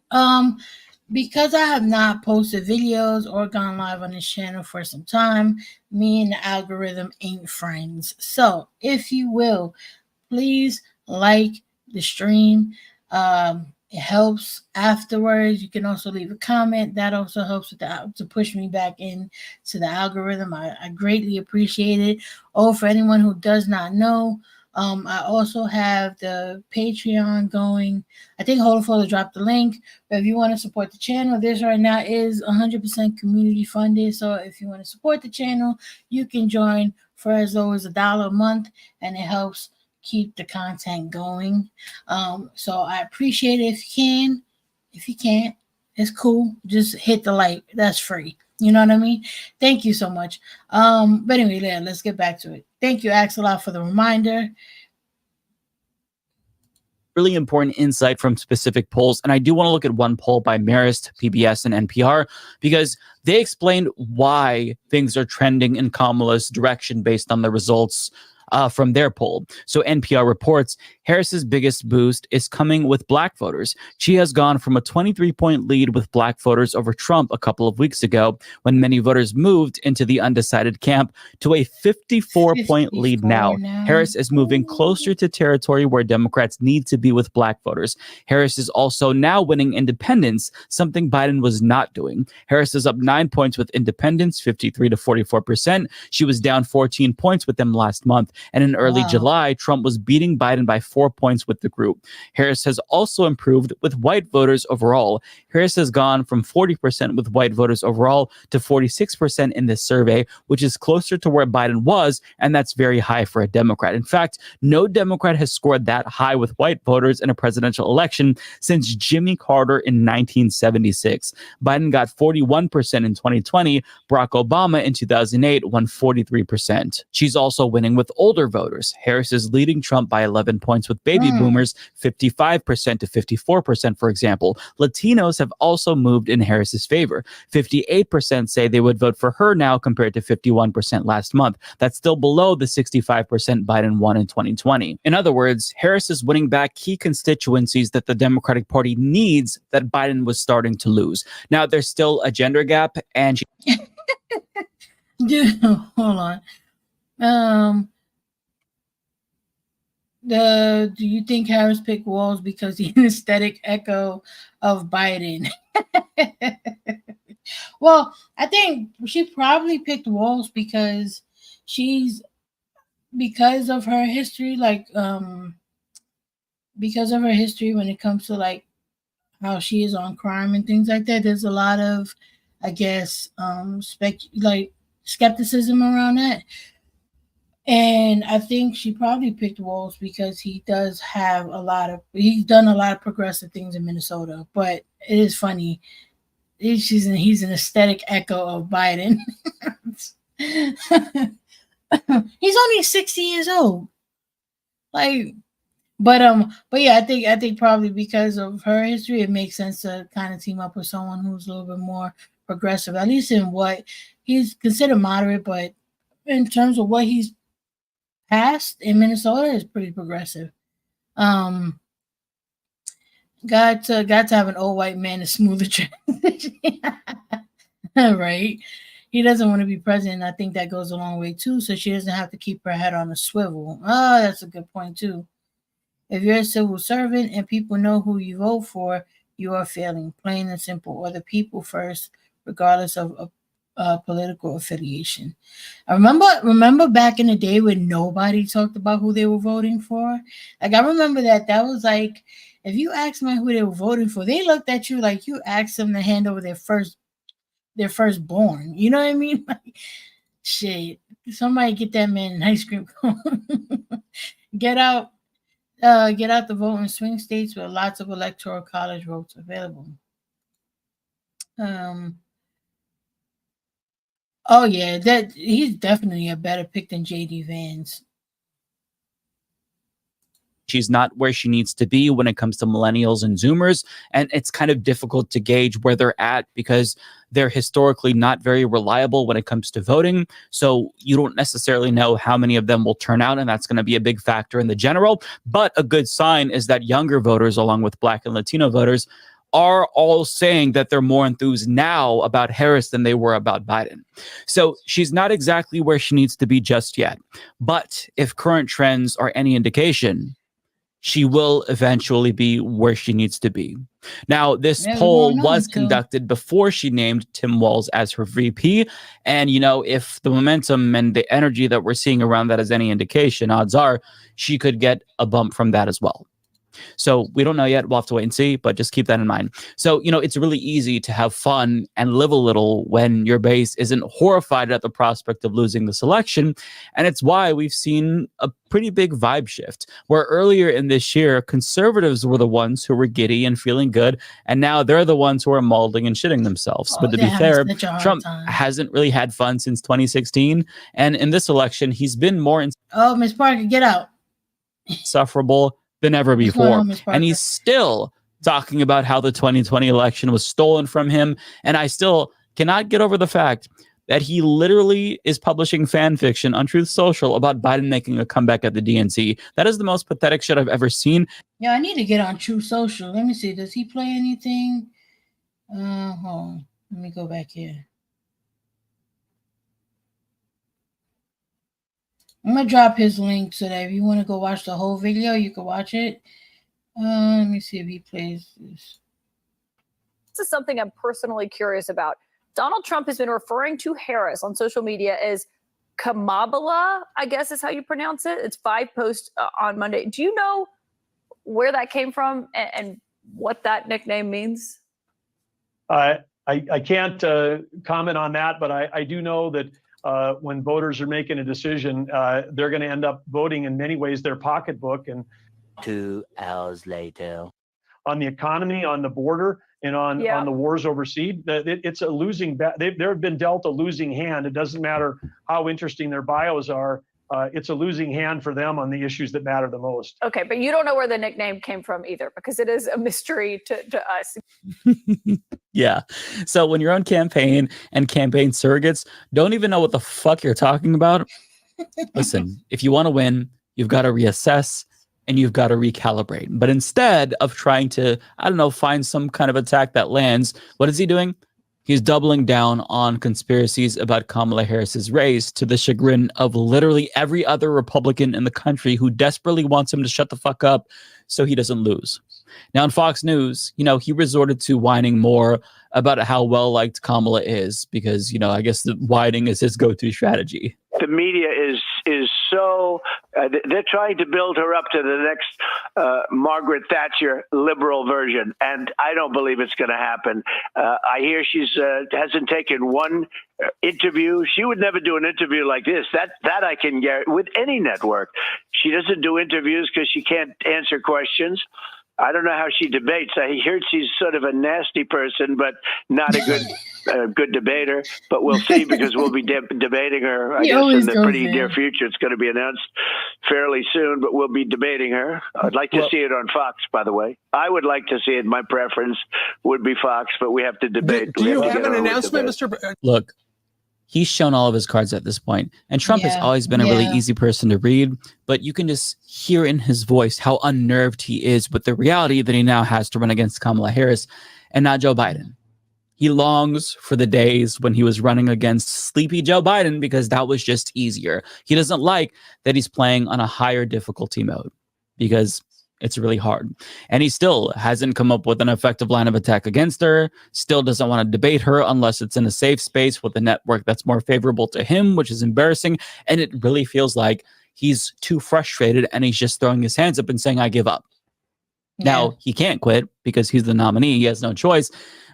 Because I have not posted videos or gone live on this channel for some time, me and the algorithm ain't friends. So if you will, please like the stream. It helps afterwards. You can also leave a comment. That also helps with to push me back in to the algorithm. I greatly appreciate it. Oh, for anyone who does not know, I also have the Patreon going. I think Holofold dropped the link. But if you want to support the channel, this right now is 100% community funded. So if you want to support the channel, you can join for as low as $1 a month, and it helps keep the content going. So I appreciate it if you can. If you can't, It's cool. Just hit the like. That's free. You know what I mean? Thank you so much. But anyway, yeah, let's get back to it. Thank you, Axelot, for the reminder. Really important insight from specific polls. And I do want to look at one poll by Marist, PBS, and NPR, because they explained why things are trending in Kamala's direction based on the results from their poll. So NPR reports Harris's biggest boost is coming with black voters. She has gone from a 23-point lead with black voters over Trump a couple of weeks ago, when many voters moved into the undecided camp, to a 54-point lead now. Harris is moving closer to territory where Democrats need to be with black voters. Harris is also now winning independents, something Biden was not doing. Harris is up 9 points with independents, 53 to 44%. She was down 14 points with them last month. And in early July, Trump was beating Biden by 4 points with the group. Harris has also improved with white voters overall. Harris has gone from 40% with white voters overall to 46% in this survey, which is closer to where Biden was, and that's very high for a Democrat. In fact, no Democrat has scored that high with white voters in a presidential election since Jimmy Carter in 1976. Biden got 41% in 2020. Barack Obama in 2008 won 43%. She's also winning with older voters. Harris is leading Trump by 11 points with baby boomers, 55% to 54%, for example. Latinos have also moved in Harris's favor. 58% say they would vote for her now compared to 51% last month. That's still below the 65% Biden won in 2020. In other words, Harris is winning back key constituencies that the Democratic Party needs that Biden was starting to lose. Now, there's still a gender gap, and Dude, hold on. Do you think Harris picked Walz because he's an aesthetic echo of Biden? Well, I think she probably picked Walz because because of her history, because of her history when it comes to like how she is on crime and things like that. There's a lot of, I guess, skepticism around that. And I think she probably picked Walz because he's done a lot of progressive things in Minnesota. But it is funny. He's an aesthetic echo of Biden. He's only 60 years old. But yeah, I think probably because of her history, it makes sense to kind of team up with someone who's a little bit more progressive, at least in what he's considered moderate, but in terms of what he's passed in Minnesota is pretty progressive. Got to have an old white man to smooth the transition. Right? He doesn't want to be president. I think that goes a long way too, so she doesn't have to keep her head on a swivel. Oh, that's a good point too. If you're a civil servant and people know who you vote for, you are failing, plain and simple, or the people first, regardless of political affiliation. I remember back in the day when nobody talked about who they were voting for. Like, I remember that was like, if you asked me who they were voting for, they looked at you like you asked them to hand over their firstborn. You know what I mean? Like, shit, somebody get that man an ice cream cone. Get out the vote in swing states with lots of electoral college votes available. Oh yeah, that he's definitely a better pick than JD Vance. She's not where she needs to be when it comes to millennials and Zoomers, and it's kind of difficult to gauge where they're at because they're historically not very reliable when it comes to voting. So you don't necessarily know how many of them will turn out, and that's going to be a big factor in the general. But a good sign is that younger voters, along with Black and Latino voters, are all saying that they're more enthused now about Harris than they were about Biden. So she's not exactly where she needs to be just yet. But if current trends are any indication, she will eventually be where she needs to be. Now, this poll was conducted before she named Tim Walz as her VP. And, if the momentum and the energy that we're seeing around that is any indication, odds are she could get a bump from that as well. So we don't know yet. We'll have to wait and see, but just keep that in mind. So, it's really easy to have fun and live a little when your base isn't horrified at the prospect of losing this election. And it's why we've seen a pretty big vibe shift, where earlier in this year, conservatives were the ones who were giddy and feeling good. And now they're the ones who are mauling and shitting themselves. But to be fair, Trump hasn't really had fun since 2016. And in this election, he's been more Miss Parker, get out. insufferable than ever before. And he's still talking about how the 2020 election was stolen from him. And I still cannot get over the fact that he literally is publishing fan fiction on Truth Social about Biden making a comeback at the DNC. That is the most pathetic shit I've ever seen. Yeah, I need to get on Truth Social. Let me see. Does he play anything? Hold on. Let me go back here. I'm going to drop his link so that if you want to go watch the whole video, you can watch it. Let me see if he plays this. This is something I'm personally curious about. Donald Trump has been referring to Harris on social media as Kamala, I guess is how you pronounce it. It's 5 posts on Monday. Do you know where that came from and what that nickname means? I can't comment on that, but I do know that when voters are making a decision, they're going to end up voting in many ways their pocketbook. And 2 hours later, on the economy, on the border, and on the wars overseas, it's a losing bet. They've been dealt a losing hand. It doesn't matter how interesting their bios are. It's a losing hand for them on the issues that matter the most. Okay, but you don't know where the nickname came from either, because it is a mystery to us. Yeah. So when you're on campaign and campaign surrogates don't even know what the fuck you're talking about, listen, if you want to win, you've got to reassess and you've got to recalibrate. But instead of trying to, find some kind of attack that lands, what is he doing? He's doubling down on conspiracies about Kamala Harris's race to the chagrin of literally every other Republican in the country who desperately wants him to shut the fuck up so he doesn't lose. Now, on Fox News, he resorted to whining more about how well-liked Kamala is because, I guess the whining is his go-to strategy. The media is so they're trying to build her up to the next Margaret Thatcher liberal version, and I don't believe it's going to happen. I hear she's hasn't taken one interview. She would never do an interview like this. That I can guarantee with any network. She doesn't do interviews because she can't answer questions. I don't know how she debates. I heard she's sort of a nasty person, but not a good debater. But we'll see, because we'll be debating her, I guess, in the pretty near future. It's going to be announced fairly soon, but we'll be debating her. I'd like to see it on Fox, by the way. I would like to see it. My preference would be Fox, but we have to debate. Do you have an announcement, Mr. Look, he's shown all of his cards at this point. And Trump has always been a really easy person to read, but you can just hear in his voice how unnerved he is with the reality that he now has to run against Kamala Harris and not Joe Biden. He longs for the days when he was running against sleepy Joe Biden because that was just easier. He doesn't like that he's playing on a higher difficulty mode because it's really hard. And he still hasn't come up with an effective line of attack against her, still doesn't want to debate her unless it's in a safe space with a network that's more favorable to him, which is embarrassing. And it really feels like he's too frustrated and he's just throwing his hands up and saying, I give up. Now, he can't quit because he's the nominee. He has no choice.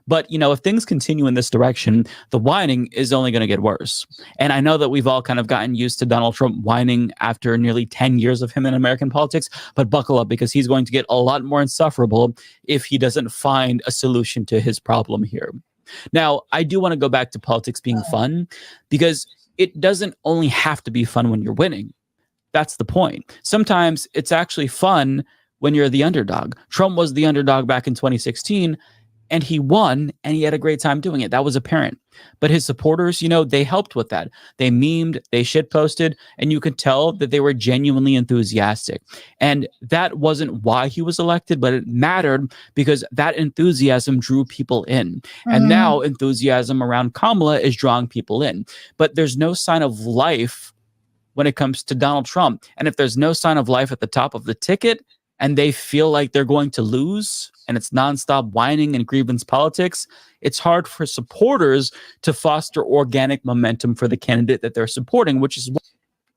But, if things continue in this direction, the whining is only going to get worse. And I know that we've all kind of gotten used to Donald Trump whining after nearly 10 years of him in American politics, but buckle up because he's going to get a lot more insufferable if he doesn't find a solution to his problem here. Now, I do want to go back to politics being fun because it doesn't only have to be fun when you're winning. That's the point. Sometimes it's actually fun when you're the underdog. Trump was the underdog back in 2016. And he won, and he had a great time doing it. That was apparent. But his supporters, they helped with that. They memed, they shitposted, and you could tell that they were genuinely enthusiastic. And that wasn't why he was elected, but it mattered because that enthusiasm drew people in. And now enthusiasm around Kamala is drawing people in. But there's no sign of life when it comes to Donald Trump. And if there's no sign of life at the top of the ticket, and they feel like they're going to lose, and it's nonstop whining and grievance politics, it's hard for supporters to foster organic momentum for the candidate that they're supporting, which is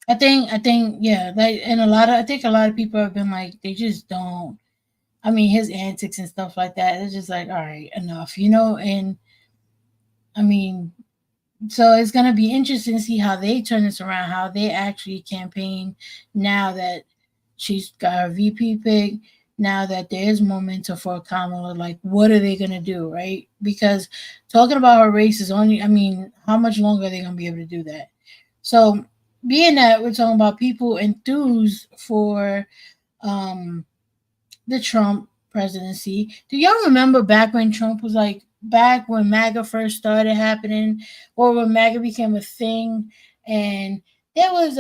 I think, yeah, like, and I think a lot of people have been like, they just don't I mean, his antics and stuff like that. It's just like, all right, enough, you know. And I mean, so it's gonna be interesting to see how they turn this around, how they actually campaign now that she's got her VP pick. Now that there is momentum for Kamala, like what are they gonna do, right? Because talking about her race is only, I mean, how much longer are they gonna be able to do that? So being that we're talking about people enthused for the Trump presidency. Do y'all remember back when Trump was like, back when MAGA first started happening, or when MAGA became a thing, and there was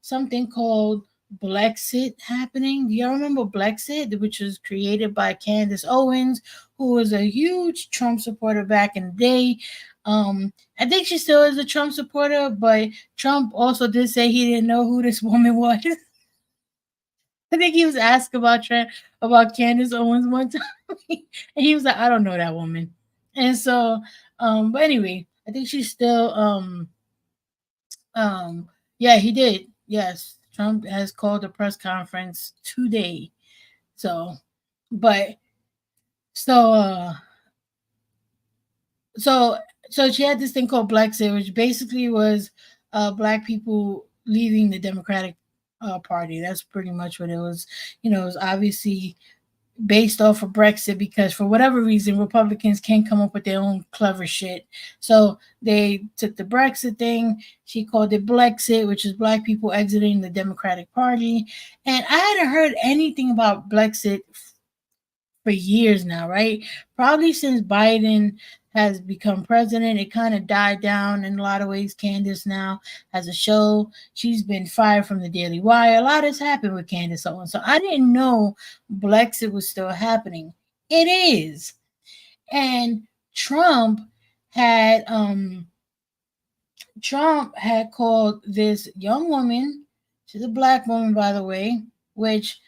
something called Blexit happening? Do y'all remember Blexit, which was created by Candace Owens, who was a huge Trump supporter back in the day? I think she still is a Trump supporter, but Trump also did say he didn't know who this woman was. I think he was asked about Candace Owens one time, and he was like, "I don't know that woman." And so, but anyway, I think she's still, yeah, he did. Yes, Trump has called a press conference today. So, but so, so she had this thing called Blexit, which basically was black people leaving the Democratic Party. That's pretty much what it was. You know, it was obviously based off of Brexit, because for whatever reason Republicans can't come up with their own clever shit. So they took the Brexit thing, she called it Blexit, which is black people exiting the Democratic Party. And I hadn't heard anything about Blexit for years now, right? Probably since Biden has become president, it kind of died down in a lot of ways. Candace now has a show. She's been fired from the Daily Wire. A lot has happened with Candace Owens. So I didn't know Blexit was still happening. It is. And Trump had called this young woman, she's a black woman, by the way, which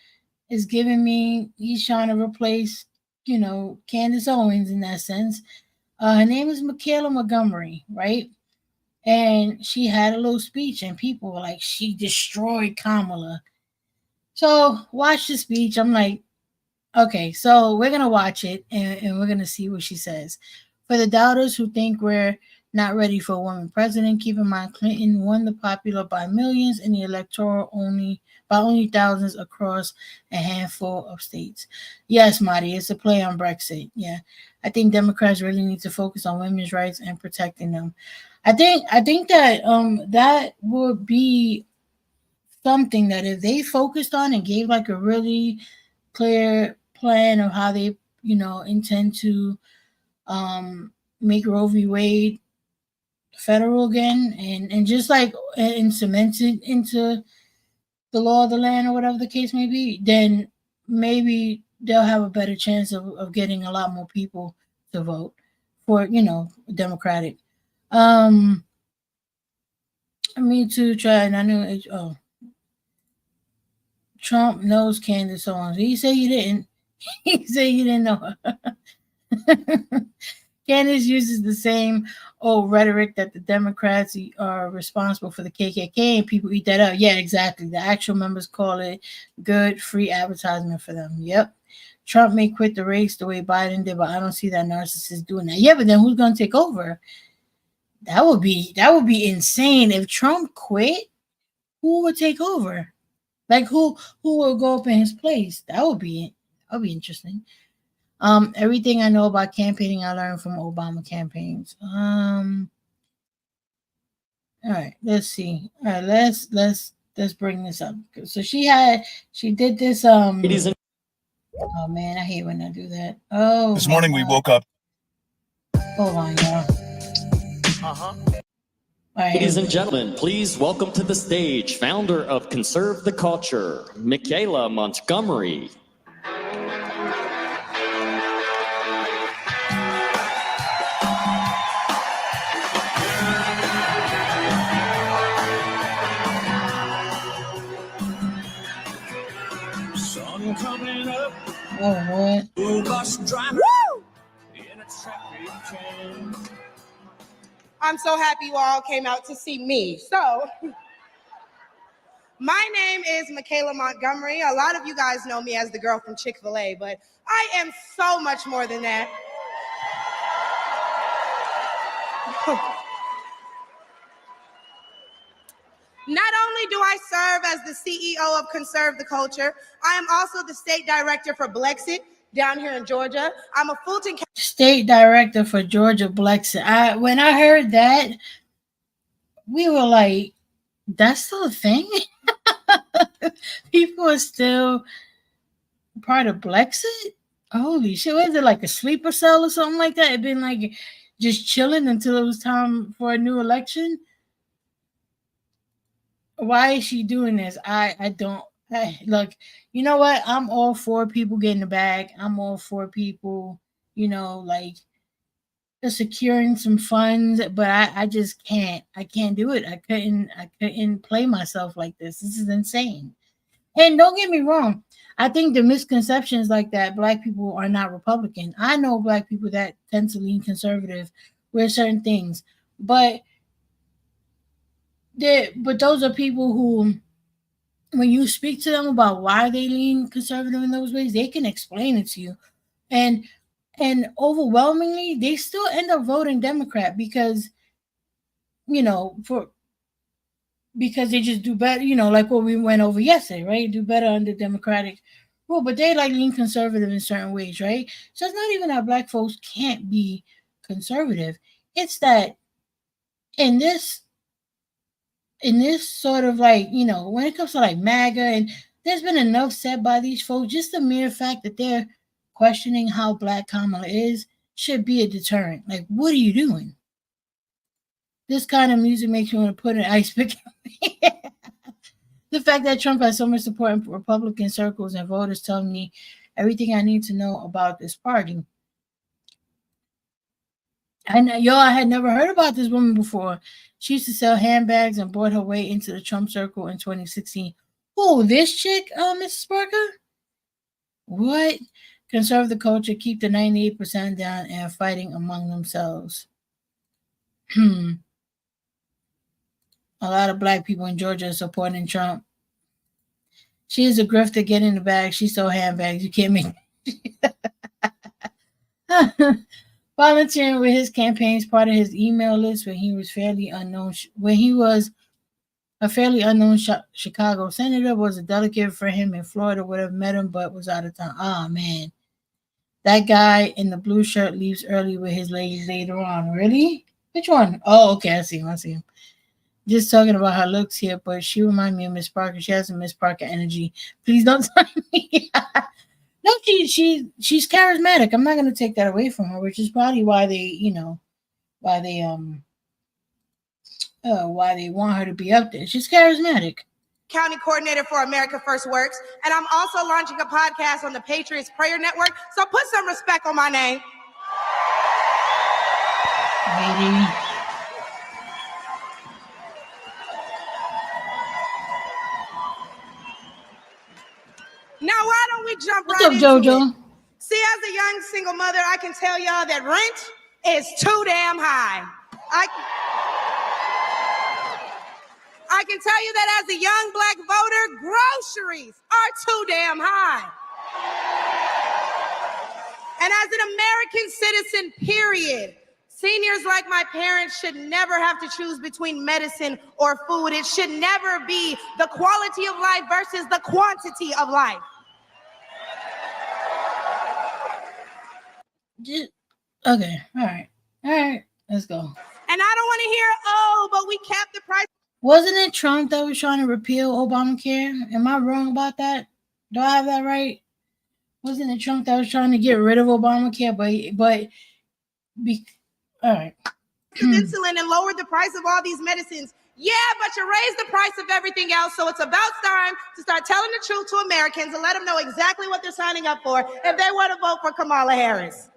is giving me, he's trying to replace, you know, Candace Owens in that sense. Her name is Michaela Montgomery, right? And she had a little speech, and people were like, she destroyed Kamala. So watch the speech. I'm like, okay, so we're going to watch it, and we're going to see what she says. For the doubters who think we're not ready for a woman president, keep in mind Clinton won the popular by millions and the electoral by only thousands across a handful of states. Yes, Marty, it's a play on Brexit. Yeah, I think Democrats really need to focus on women's rights and protecting them. I think that that would be something that if they focused on and gave like a really clear plan of how they, you know, intend to make Roe v. Wade federal again, and just like and cement it into the law of the land or whatever the case may be, then maybe they'll have a better chance of getting a lot more people to vote for, you know, Democratic. Me too, try, and I knew Trump knows Candace Owens. He said you didn't. He said you didn't know her. Candace uses the same old rhetoric that the Democrats are responsible for the KKK, and people eat that up. Yeah, exactly. The actual members call it good free advertisement for them. Yep. Trump may quit the race the way Biden did, but I don't see that narcissist doing that. Yeah, but then who's going to take over? That would be insane if Trump quit. Who would take over? Like who will go up in his place? That would be interesting. Everything I know about campaigning, I learned from Obama campaigns. All right, let's see. All right, let's bring this up. So she did this. Oh man, I hate when I do that. Oh, this morning we woke up. Hold on, y'all. Right, ladies and gentlemen, please welcome to the stage founder of Conserve the Culture, Michaela Montgomery. Sun coming up. Oh, what? Bus driving in a traffic jam. I'm so happy you all came out to see me. So My name is Michaela Montgomery. A lot of you guys know me as the girl from Chick-fil-A, but I am so much more than that. Not only do I serve as the CEO of Conserve the Culture, I am also the state director for Blexit down here in Georgia. I'm a Fulton state director for Georgia Blexit. When I heard that, we were like, that's still a thing? People are still part of Blexit? Holy shit, was it like a sleeper cell or something like that? It'd been like just chilling until it was time for a new election. Why is she doing this? I don't look, you know what? I'm all for people getting the bag. I'm all for people, like securing some funds, but I just can't. I can't do it. I couldn't play myself like this. This is insane. And don't get me wrong, I think the misconceptions like that Black people are not Republican. I know Black people that tend to lean conservative with certain things, but those are people who, when you speak to them about why they lean conservative in those ways, they can explain it to you, and overwhelmingly they still end up voting Democrat because because they just do better, like what we went over yesterday, right? Do better under Democratic rule, but they like lean conservative in certain ways, right? So it's not even that Black folks can't be conservative. It's that in this sort of like, when it comes to like MAGA, and there's been enough said by these folks, just the mere fact that they're questioning how Black Kamala is should be a deterrent. Like, what are you doing? This kind of music makes you want to put an ice pick. The fact that Trump has so much support in Republican circles and voters telling me everything I need to know about this party. And I had never heard about this woman before. She used to sell handbags and bought her way into the Trump circle in 2016. Oh, this chick, Mrs. Parker? What? Conserve the culture, keep the 98% down, and fighting among themselves. A lot of Black people in Georgia are supporting Trump. She is a grifter, get in the bag. She sold handbags. You can't make volunteering with his campaigns, part of his email list when he was fairly unknown. When he was a fairly unknown Chicago senator, was a delegate for him in Florida. Would have met him, but was out of town. Oh man, that guy in the blue shirt leaves early with his ladies later on. Really? Which one? Oh, okay, I see him. Just talking about her looks here, but she reminds me of Miss Parker. She has a Miss Parker energy. Please don't sign me. No, she's charismatic. I'm not going to take that away from her, which is probably why they want her to be up there. She's charismatic. County coordinator for America First Works, and I'm also launching a podcast on the Patriots Prayer Network. So put some respect on my name. Lady. Now, why don't we jump What's right up, into JoJo? it? See, as a young single mother, I can tell y'all that rent is too damn high. I can tell you that as a young Black voter, groceries are too damn high. And as an American citizen, period, seniors like my parents should never have to choose between medicine or food. It should never be the quality of life versus the quantity of life. Okay, all right, let's go. And I don't want to hear, oh, but we capped the price. Wasn't it Trump that was trying to repeal Obamacare? Am I wrong about that? Do I have that right? Wasn't it Trump that was trying to get rid of Obamacare? All right. Insulin and lowered the price of all these medicines. Yeah, but you raised the price of everything else. So it's about time to start telling the truth to Americans and let them know exactly what they're signing up for if they want to vote for Kamala Harris.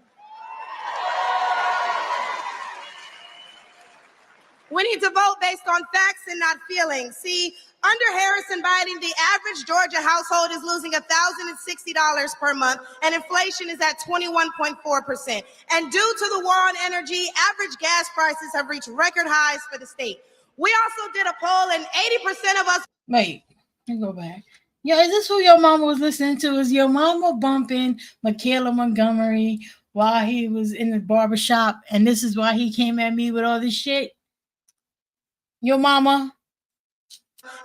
We need to vote based on facts and not feelings. See, under Harris and Biden, the average Georgia household is losing $1,060 per month, and inflation is at 21.4%. And due to the war on energy, average gas prices have reached record highs for the state. We also did a poll, and 80% of us... Wait, me go back. Yo, is this who your mama was listening to? Is your mama bumping Michaela Montgomery while he was in the barbershop? And this is why he came at me with all this shit? Your mama?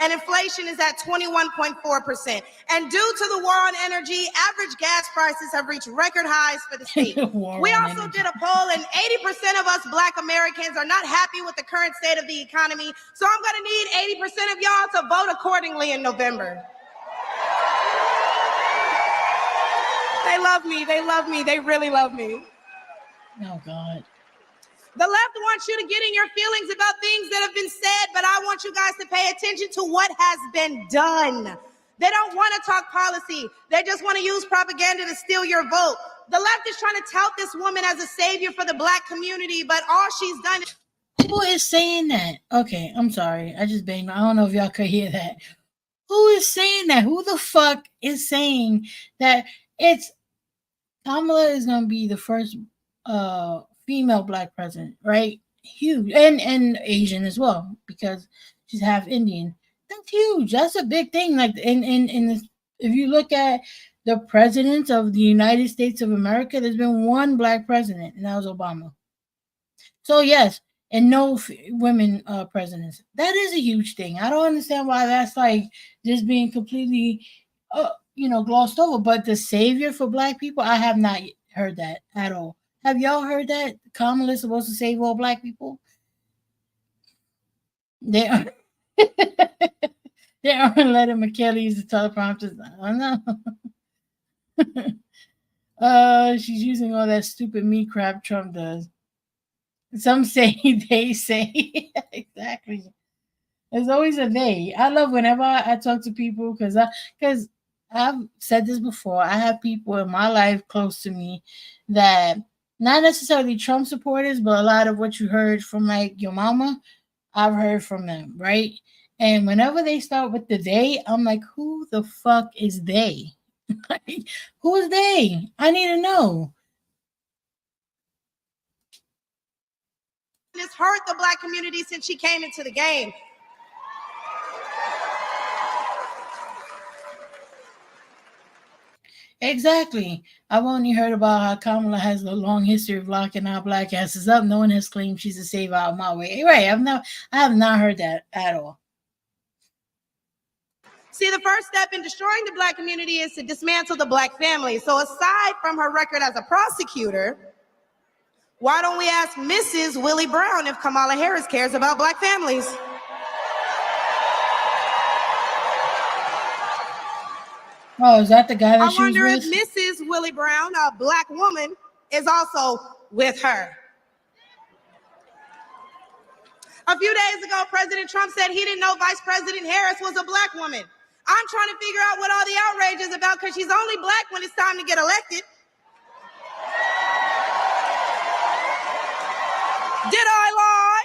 And inflation is at 21.4%. And due to the war on energy, average gas prices have reached record highs for the state. We also did a poll, and 80% of us Black Americans are not happy with the current state of the economy. So I'm going to need 80% of y'all to vote accordingly in November. They love me. They love me. They really love me. Oh, God. The left wants you to get in your feelings about things that have been said, but I want you guys to pay attention to what has been done. They don't want to talk policy. They just want to use propaganda to steal your vote. The left is trying to tout this woman as a savior for the Black community, but all she's done is... Who is saying that? Okay, I'm sorry. I just banged. I don't know if y'all could hear that. Who is saying that? Who the fuck is saying that it's Kamala is going to be the first female Black president, right? Huge. And Asian as well, because she's half Indian. That's huge. That's a big thing. Like if you look at the presidents of the United States of America, there's been one Black president, and that was Obama. So yes, and no women presidents. That is a huge thing. I don't understand why that's like just being completely glossed over. But the savior for Black people, I have not heard that at all. Have y'all heard that Kamala is supposed to save all Black people? They are. They aren't letting Michaela use the teleprompters. I don't know. She's using all that stupid meat crap Trump does. Some say, they say. Exactly. There's always a they. I love whenever I talk to people because I've said this before. I have people in my life close to me that not necessarily Trump supporters, but a lot of what you heard from like your mama, I've heard from them, right? And whenever they start with the they, I'm like, who the fuck is they? Who is they? I need to know. It's hurt the Black community since she came into the game. Exactly. I've only heard about how Kamala has a long history of locking our Black asses up. No one has claimed she's a savior out of my way. Right. I have not heard that at all. See, the first step in destroying the Black community is to dismantle the Black family. So aside from her record as a prosecutor, why don't we ask Mrs. Willie Brown if Kamala Harris cares about Black families? Oh, is that the guy that I she was wonder if with? Mrs. Willie Brown, a Black woman, is also with her. A few days ago, President Trump said he didn't know Vice President Harris was a Black woman. I'm trying to figure out what all the outrage is about because she's only Black when it's time to get elected. Did I lie?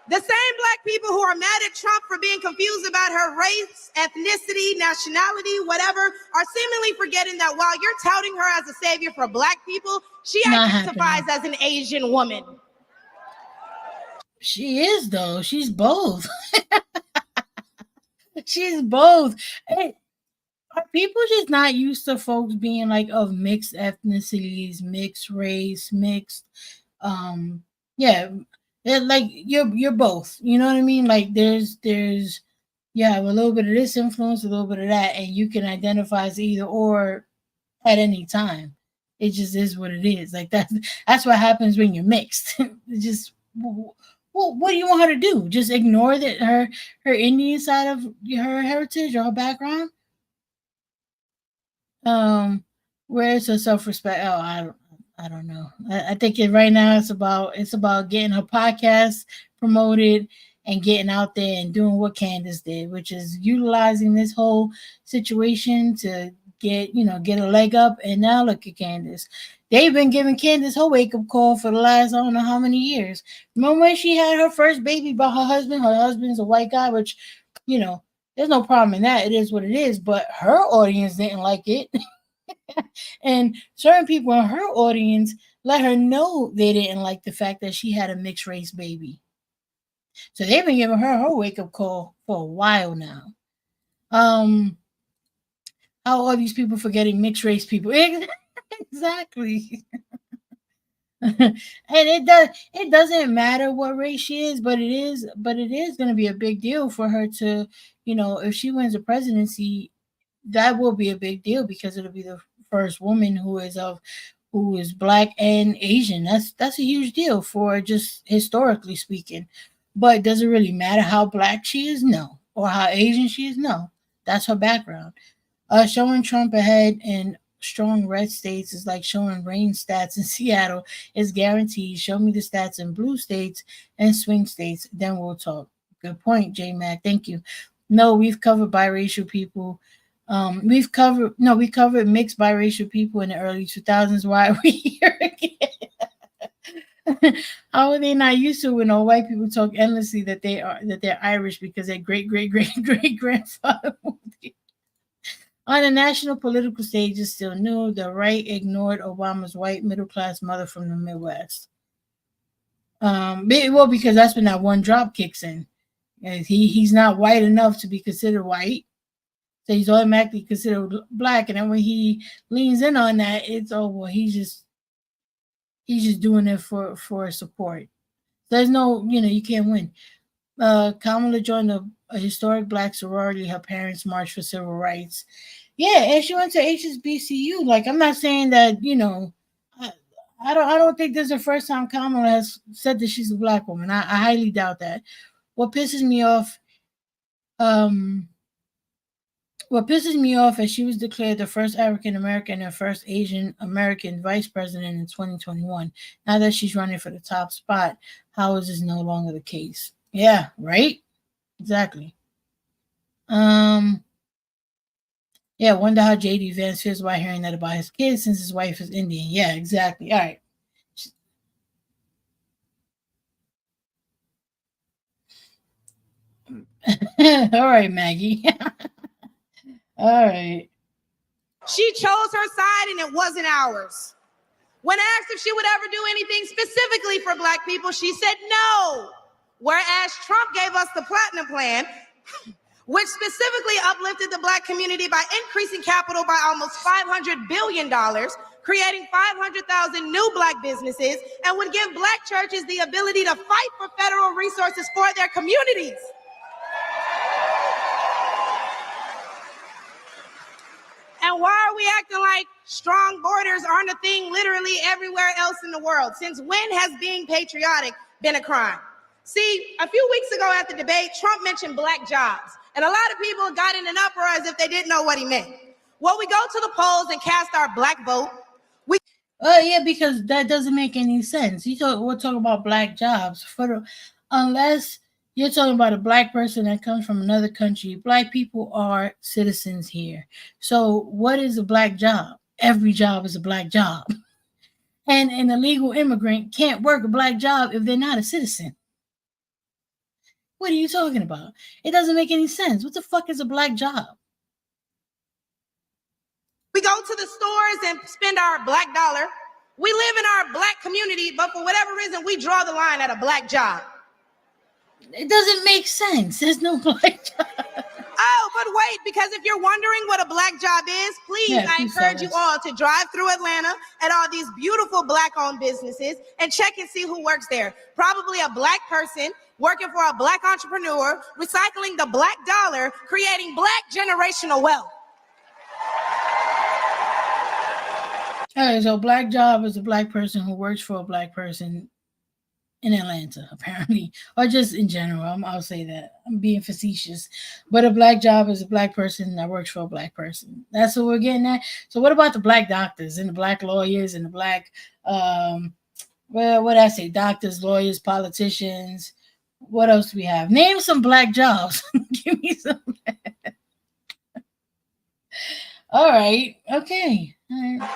The same Black people who are mad at Trump for being confused about her race, ethnicity, nationality, whatever, are seemingly forgetting that while you're touting her as a savior for Black people, she identifies as an Asian woman. She is, though. She's both. She's both. Hey, are people just not used to folks being like of mixed ethnicities, mixed race, mixed yeah, like you're both. You know what I mean? Like there's you have a little bit of this influence, a little bit of that, and you can identify as either or at any time. It just is what it is. Like that's what happens when you're mixed. Just what do you want her to do? Just ignore that her Indian side of her heritage or her background? Where's her self-respect? Oh, I don't know. I think right now it's about getting her podcast promoted and getting out there and doing what Candace did, which is utilizing this whole situation to get a leg up. And now look at Candace. They've been giving Candace her wake-up call for the last I don't know how many years. Remember when she had her first baby by her husband? Her husband's a white guy, which, there's no problem in that. It is what it is. But her audience didn't like it. And certain people in her audience let her know they didn't like the fact that she had a mixed race baby. So they've been giving her wake-up call for a while now. How are these people forgetting mixed race people? Exactly. And it doesn't matter what race she is, but it is going to be a big deal for her to, if she wins the presidency, that will be a big deal because it'll be the first woman who is black and Asian. That's a huge deal for just historically speaking. But does it really matter how black she is? No. Or how Asian she is? No. That's her background. Showing Trump ahead in strong red states is like showing rain stats in Seattle. It's guaranteed. Show me the stats in blue states and swing states. Then we'll talk. Good point, J Mac. Thank you. No, we've covered biracial people. We covered mixed biracial people in the early 2000s. Why are we here again? How are they not used to when all white people talk endlessly that they're Irish because their great grandfather moved here? On the national political stage, is still new. The right ignored Obama's white middle class mother from the Midwest. Well, because that's when that one drop kicks in. He's not white enough to be considered white, so he's automatically considered black. And then when he leans in on that, it's he's just doing it for support. There's no, you can't win. Kamala joined a historic black sorority. Her parents marched for civil rights. Yeah, and she went to HSBCU. Like, I'm not saying that, I don't think this is the first time Kamala has said that she's a black woman. I highly doubt that. What pisses me off is she was declared the first African American and first Asian American vice president in 2021. Now that she's running for the top spot, how is this no longer the case? Yeah, right? Exactly. Yeah, wonder how JD Vance feels about hearing that about his kids since his wife is Indian. Yeah, exactly. All right. All right, Maggie. All right. She chose her side and it wasn't ours. When asked if she would ever do anything specifically for black people, she said no. Whereas Trump gave us the Platinum Plan, which specifically uplifted the black community by increasing capital by almost $500 billion, creating 500,000 new black businesses, and would give black churches the ability to fight for federal resources for their communities. And why are we acting like strong borders aren't a thing literally everywhere else in the world? Since when has being patriotic been a crime? See, a few weeks ago at the debate, Trump mentioned black jobs. And a lot of people got in an uproar as if they didn't know what he meant. Well, we go to the polls and cast our black vote. Yeah, because that doesn't make any sense. We're talking about black jobs. Unless you're talking about a black person that comes from another country, black people are citizens here. So what is a black job? Every job is a black job. And an illegal immigrant can't work a black job if they're not a citizen. What are you talking about? It doesn't make any sense. What the fuck is a black job? We go to the stores and spend our black dollar. We live in our black community, but for whatever reason, we draw the line at a black job. It doesn't make sense. There's no black job. Oh, but wait, because if you're wondering what a black job is, I encourage you all to drive through Atlanta at all these beautiful black-owned businesses and check and see who works there. Probably a black person working for a black entrepreneur, recycling the black dollar, creating black generational wealth. All right, so black job is a black person who works for a black person in Atlanta, apparently, or just in general. I'll say that. I'm being facetious. But a black job is a black person that works for a black person. That's what we're getting at. So what about the black doctors and the black lawyers and the black, what I say, doctors, lawyers, politicians? What else do we have? Name some black jobs. Give me some. All right. Okay. All right.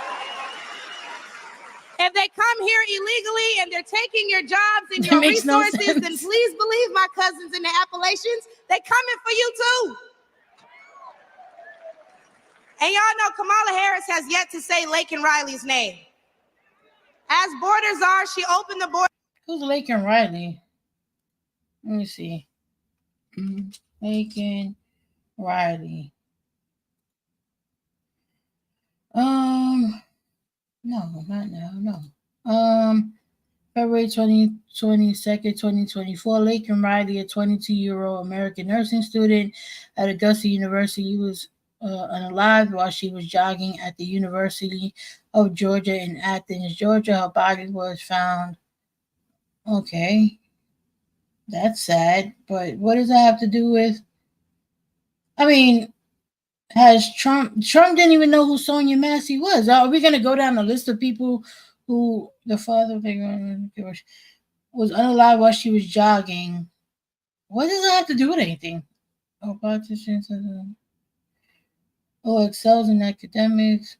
If they come here illegally and they're taking your jobs and your resources, then please believe my cousins in the Appalachians, they coming for you too. And y'all know Kamala Harris has yet to say Laken Riley's name. As borders are, she opened the border. Who's Laken Riley? Let me see. Laken Riley. No, not now. No. February 22nd, 2024, Laken Riley, a 22-year-old American nursing student at Augusta University, was unalived while she was jogging at the University of Georgia in Athens, Georgia. Her body was found. Okay, that's sad, but what does that have to do with? I mean, has Trump didn't even know who Sonia Massey was. Are we going to go down the list of people who the father was unalive while she was jogging? What does that have to do with anything? Oh, politicians excels in academics.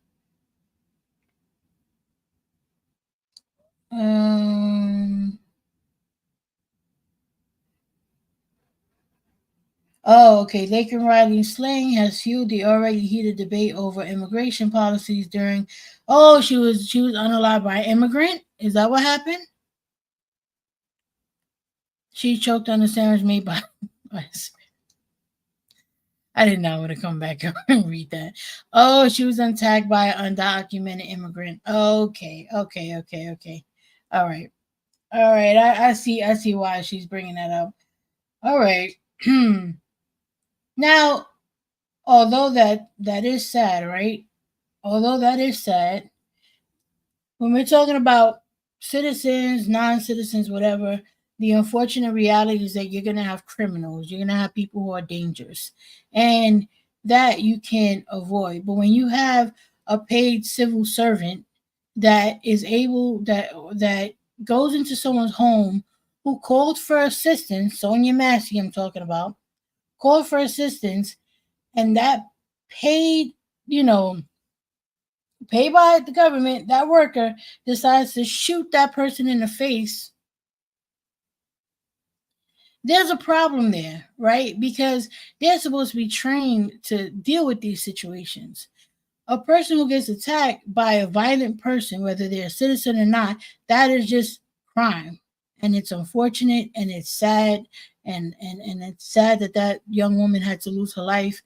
Okay. Laken Riley's slaying has fueled the already heated debate over immigration policies during. Oh, she was unalived by an immigrant. Is that what happened? She choked on the sandwich made by. I did not want to come back and read that. Oh, she was attacked by an undocumented immigrant. Okay. All right. I see why she's bringing that up. All right. Now, although that is sad, right? Although that is sad, when we're talking about citizens, non-citizens, whatever, the unfortunate reality is that you're going to have criminals. You're going to have people who are dangerous. And that you can't avoid. But when you have a paid civil servant that is able, that goes into someone's home, who called for assistance, Sonia Massey I'm talking about, called for assistance, and that paid by the government, that worker decides to shoot that person in the face, there's a problem there, right? Because they're supposed to be trained to deal with these situations. A person who gets attacked by a violent person, whether they're a citizen or not, that is just crime. And it's unfortunate and it's sad. And it's sad that young woman had to lose her life.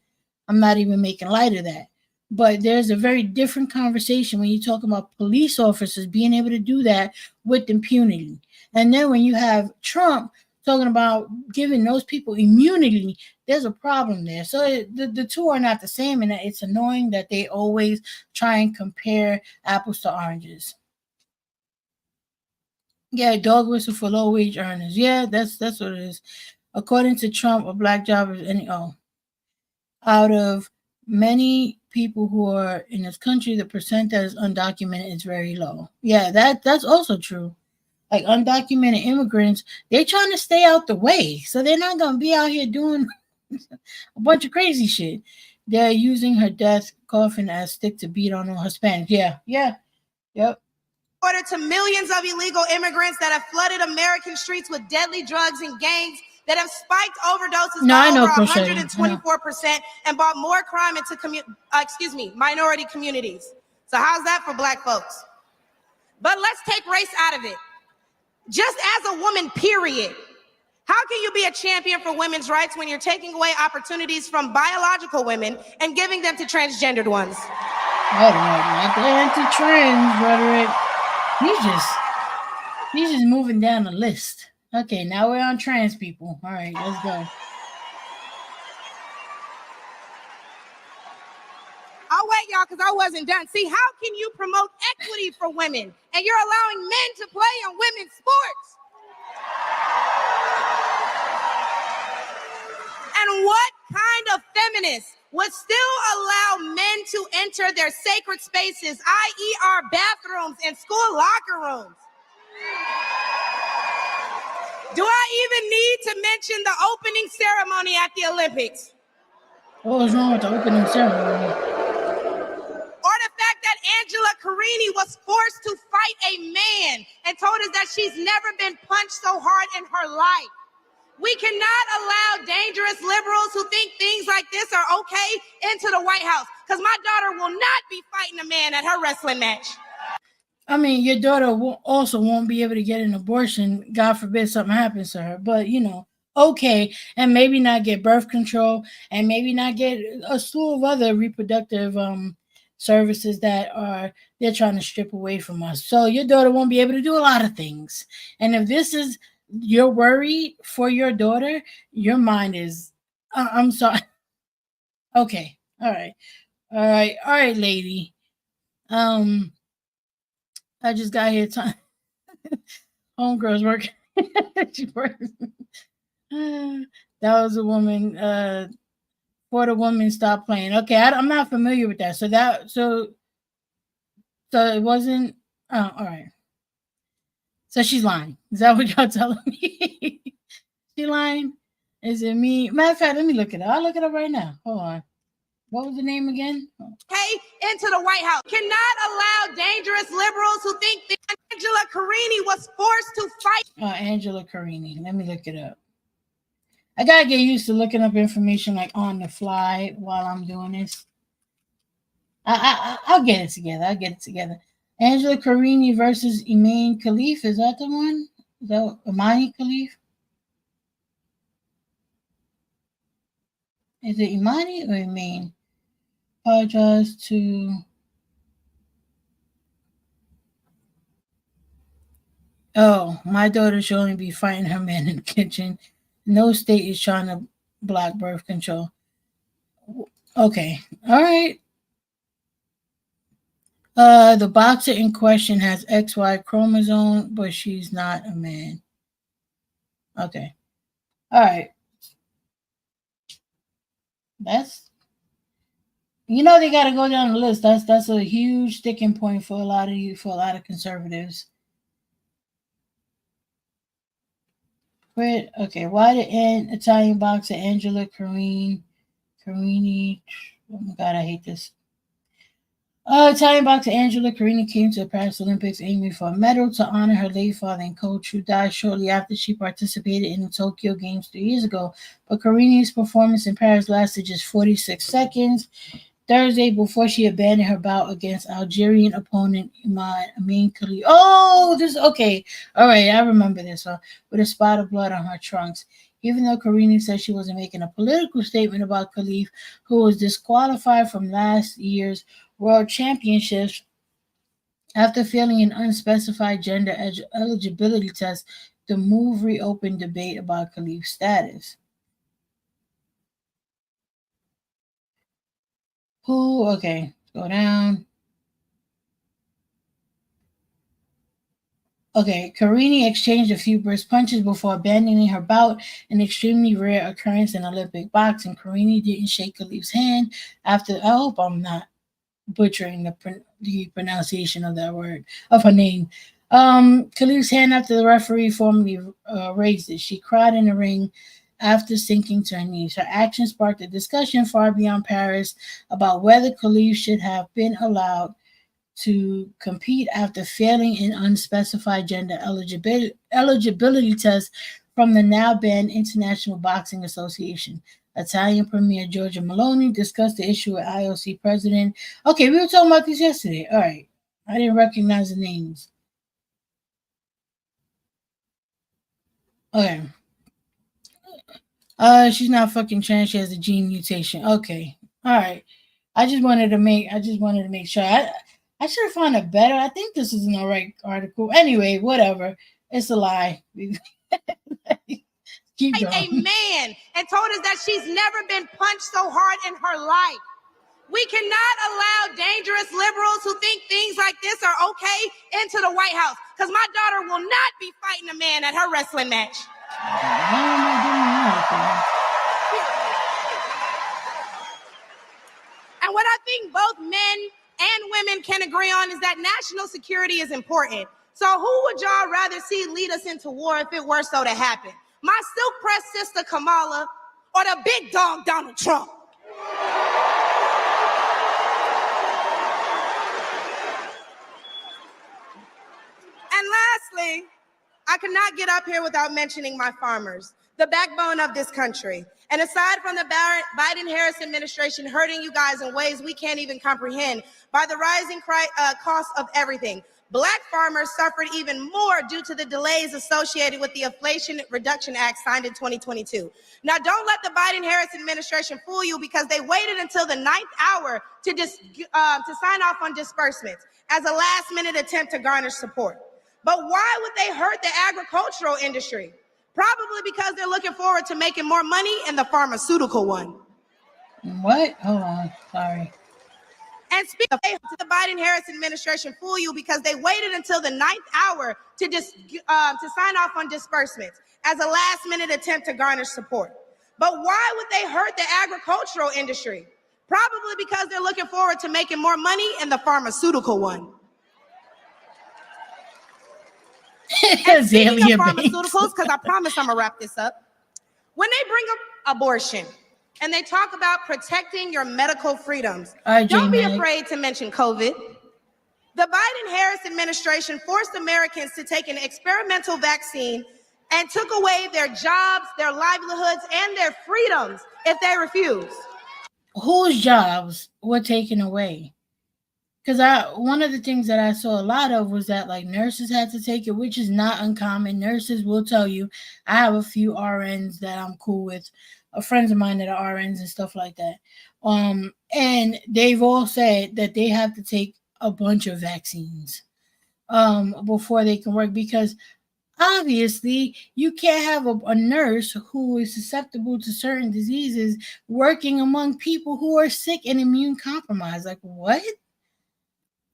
I'm not even making light of that. But there's a very different conversation when you talk about police officers being able to do that with impunity. And then when you have Trump talking about giving those people immunity, there's a problem there. So the two are not the same, and it's annoying that they always try and compare apples to oranges. Yeah, dog whistle for low wage earners. Yeah, that's what it is. According to Trump, a black job is out of many people who are in this country, the percent that is undocumented is very low. Yeah, that's also true. Like undocumented immigrants, they're trying to stay out the way. So they're not going to be out here doing a bunch of crazy shit. They're using her death coffin as stick to beat on Hispanics. Yep. Order to millions of illegal immigrants that have flooded American streets with deadly drugs and gangs that have spiked overdoses by over 124% and brought more crime into minority communities. So how's that for black folks? But let's take race out of it. Just as a woman, period. How can you be a champion for women's rights when you're taking away opportunities from biological women and giving them to transgendered ones? Oh, not the anti-trans rhetoric. He's just moving down the list. Okay, now we're on trans people. All right, let's go. I'll wait, y'all, because I wasn't done. See, how can you promote equity for women and you're allowing men to play on women's sports? And what kind of feminist would still allow men to enter their sacred spaces, i.e. our bathrooms and school locker rooms? Do I even need to mention the opening ceremony at the Olympics? What was wrong with the opening ceremony? Or the fact that Angela Carini was forced to fight a man and told us that she's never been punched so hard in her life. We cannot allow dangerous liberals who think things like this are okay into the White House, because my daughter will not be fighting a man at her wrestling match. I mean, your daughter also won't be able to get an abortion. God forbid something happens to her. But, okay, and maybe not get birth control, and maybe not get a slew of other reproductive services that they're trying to strip away from us. So your daughter won't be able to do a lot of things. And if this is your worry for your daughter, your mind is I'm sorry. Okay. All right, lady. I just got here time. Homegirl's working. She works. That was a woman. For the woman, stop playing. Okay, I'm not familiar with that. So it wasn't. Oh, all right. So she's lying. Is that what y'all telling me? She lying? Is it me? Matter of fact, let me look it up. I'll look it up right now. Hold on. What was the name again? Into the White House. Cannot allow dangerous liberals who think that Angela Carini was forced to fight. Angela Carini. Let me look it up. I gotta get used to looking up information like on the fly while I'm doing this. I'll get it together. Angela Carini versus Imane Khalif. Is that the one? Is that Imane Khalif? Is it Imane or Imane? Apologize to. Oh, my daughter should only be fighting her man in the kitchen. No state is trying to block birth control. Okay. All right. The boxer in question has XY chromosome, but she's not a man. Okay. All right. They got to go down the list. That's a huge sticking point for a lot of conservatives. Okay, why did Italian boxer Angela Carini? Oh my God, I hate this. Italian boxer Angela Carini came to the Paris Olympics aiming for a medal to honor her late father and coach, who died shortly after she participated in the Tokyo Games 3 years ago. But Carini's performance in Paris lasted just 46 seconds. Thursday, before she abandoned her bout against Algerian opponent Imane Khalif. Oh, okay. All right, I remember this. With a spot of blood on her trunks. Even though Carini said she wasn't making a political statement about Khalif, who was disqualified from last year's World Championships after failing an unspecified gender eligibility test, the move reopened debate about Khalif's status. Okay, go down. Okay, Carini exchanged a few brisk punches before abandoning her bout, an extremely rare occurrence in Olympic boxing. Carini didn't shake Khalif's hand after. I hope I'm not butchering the pronunciation of that word, of her name. Khalif's hand after the referee formally raised it. She cried in the ring after sinking to her knees. Her action sparked a discussion far beyond Paris about whether Khalif should have been allowed to compete after failing an unspecified gender eligibility test from the now banned International Boxing Association. Italian Premier Giorgia Meloni discussed the issue with IOC President. Okay, we were talking about this yesterday. All right. I didn't recognize the names. Okay. She's not fucking trans. She has a gene mutation. Okay. All right. I just wanted to make sure. I should have found a better. I think this is an all right article. Anyway, whatever. It's a lie. Keep going. A man and told us that she's never been punched so hard in her life. We cannot allow dangerous liberals who think things like this are okay into the White House, because my daughter will not be fighting a man at her wrestling match. And what I think both men and women can agree on is that national security is important. So who would y'all rather see lead us into war if it were so to happen? My silk-pressed sister Kamala or the big dog Donald Trump? And lastly, I cannot get up here without mentioning my farmers, the backbone of this country. And aside from the Biden-Harris administration hurting you guys in ways we can't even comprehend by the rising cost of everything, Black farmers suffered even more due to the delays associated with the Inflation Reduction Act signed in 2022. Now, don't let the Biden-Harris administration fool you, because they waited until the 9th hour to sign off on disbursements as a last-minute attempt to garner support. But why would they hurt the agricultural industry? Probably because they're looking forward to making more money in the pharmaceutical one. What? Hold on. Sorry. And speaking of the Biden-Harris administration fool you, because they waited until the 9th hour to sign off on disbursements as a last-minute attempt to garner support. But why would they hurt the agricultural industry? Probably because they're looking forward to making more money in the pharmaceutical one. And speaking of pharmaceuticals, because I promise I'm gonna wrap this up. When they bring up abortion and they talk about protecting your medical freedoms, don't be afraid to mention COVID. The Biden-Harris administration forced Americans to take an experimental vaccine and took away their jobs, their livelihoods, and their freedoms if they refused. Whose jobs were taken away? Because one of the things that I saw a lot of was that like nurses had to take it, which is not uncommon. Nurses will tell you. I have a few RNs that I'm cool with, friends of mine that are RNs and stuff like that. And they've all said that they have to take a bunch of vaccines before they can work, because obviously you can't have a nurse who is susceptible to certain diseases working among people who are sick and immune compromised. Like, what?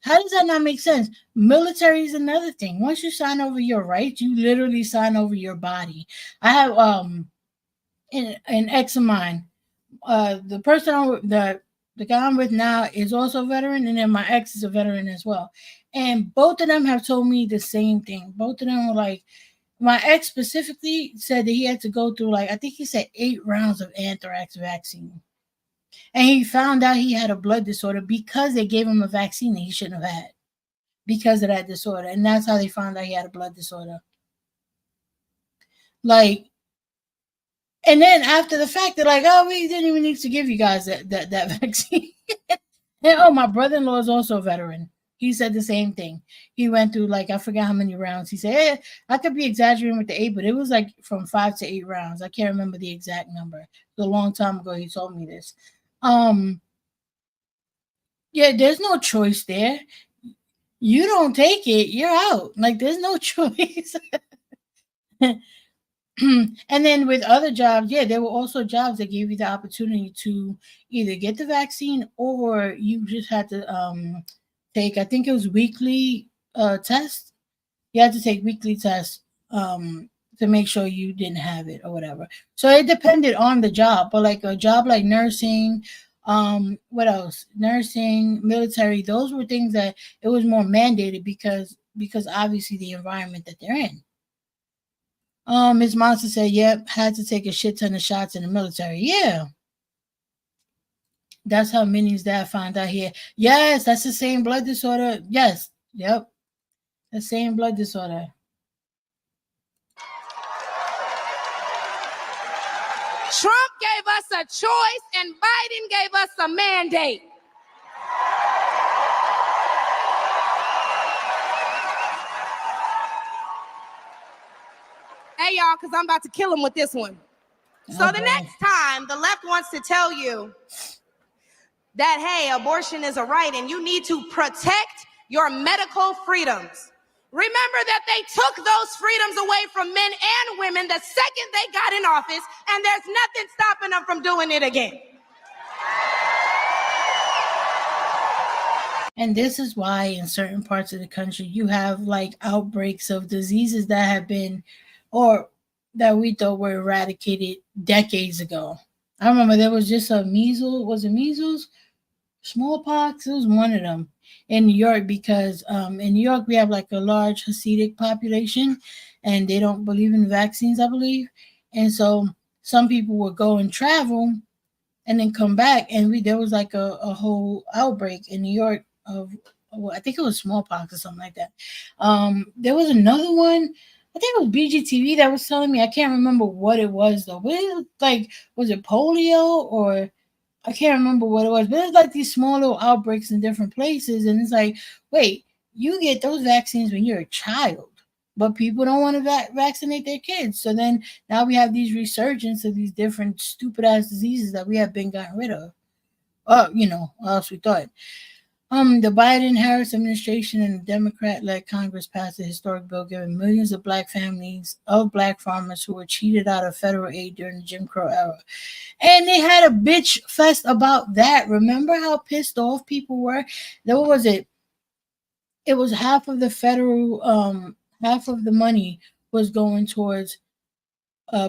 How does that not make sense? Military is another thing. Once you sign over your rights, you literally sign over your body. I have an ex of mine. The person the guy I'm with now is also a veteran, and then my ex is a veteran as well. And both of them have told me the same thing. Both of them were like, my ex specifically said that he had to go through, like, I think he said 8 rounds of anthrax vaccine. And he found out he had a blood disorder because they gave him a vaccine that he shouldn't have had because of that disorder. And that's how they found out he had a blood disorder. Like, and then after the fact, they're like, oh, we didn't even need to give you guys that vaccine. And oh, my brother-in-law is also a veteran. He said the same thing. He went through, like, I forgot how many rounds. He said, hey, I could be exaggerating with the 8, but it was like from 5 to 8 rounds. I can't remember the exact number. It was a long time ago he told me this. Yeah, there's no choice there. You don't take it, you're out. Like, there's no choice. And then with other jobs, yeah, there were also jobs that gave you the opportunity to either get the vaccine or you just had to take, I think it was weekly tests. You had to take weekly tests to make sure you didn't have it or whatever. So it depended on the job. But like a job like nursing, what else? Nursing, military, those were things that it was more mandated because obviously the environment that they're in. Ms. Monster said, yep, had to take a shit ton of shots in the military. Yeah. That's how Minnie's dad found out here. Yes, that's the same blood disorder. Yes. Yep. The same blood disorder. Trump gave us a choice and Biden gave us a mandate. Hey, y'all, because I'm about to kill him with this one. So the next time the left wants to tell you that, hey, abortion is a right and you need to protect your medical freedoms, remember that they took those freedoms away from men and women the second they got in office, and there's nothing stopping them from doing it again. And this is why in certain parts of the country you have like outbreaks of diseases that have been, or that we thought were eradicated decades ago. I remember there was just a measles, was it measles? Smallpox, it was one of them in New York, because in New York we have like a large Hasidic population and they don't believe in vaccines, I believe. And so some people would go and travel and then come back, and there was like a whole outbreak in New York of, I think it was smallpox or something like that. There was another one, I think it was BGTV that was telling me, I can't remember what it was though, but it was like, was it polio or I can't remember what it was, but it's like these small little outbreaks in different places. And it's like, wait, you get those vaccines when you're a child, but people don't want to vaccinate their kids. So then now we have these resurgence of these different stupid ass diseases that we have been gotten rid of. Else we thought. The Biden-Harris administration and the Democrat-led Congress passed a historic bill giving millions of black families of black farmers who were cheated out of federal aid during the Jim Crow era. And they had a bitch fest about that. Remember how pissed off people were? What was it? It was half of the federal, half of the money was going towards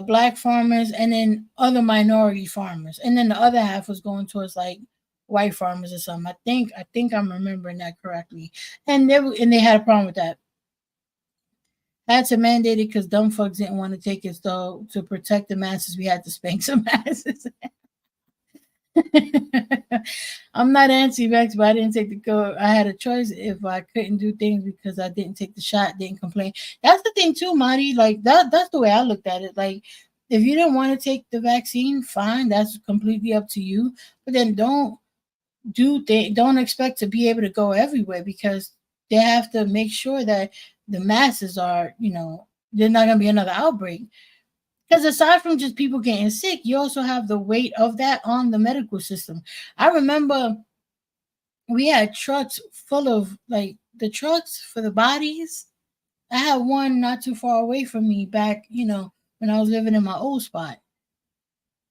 black farmers and then other minority farmers. And then the other half was going towards like white farmers or something. I think I'm remembering that correctly. And they had a problem with that. Had to mandate it because dumb fucks didn't want to take it. So to protect the masses, we had to spank some masses. I'm not anti-vax, but I didn't take the go. I had a choice if I couldn't do things because I didn't take the shot, didn't complain. That's the thing too, Marty. Like that's the way I looked at it. Like if you didn't want to take the vaccine, fine, that's completely up to you. But then don't expect to be able to go everywhere because they have to make sure that the masses are, there's not gonna be another outbreak. Because aside from just people getting sick, you also have the weight of that on the medical system. I remember we had trucks full of like the trucks for the bodies. I had one not too far away from me back, when I was living in my old spot.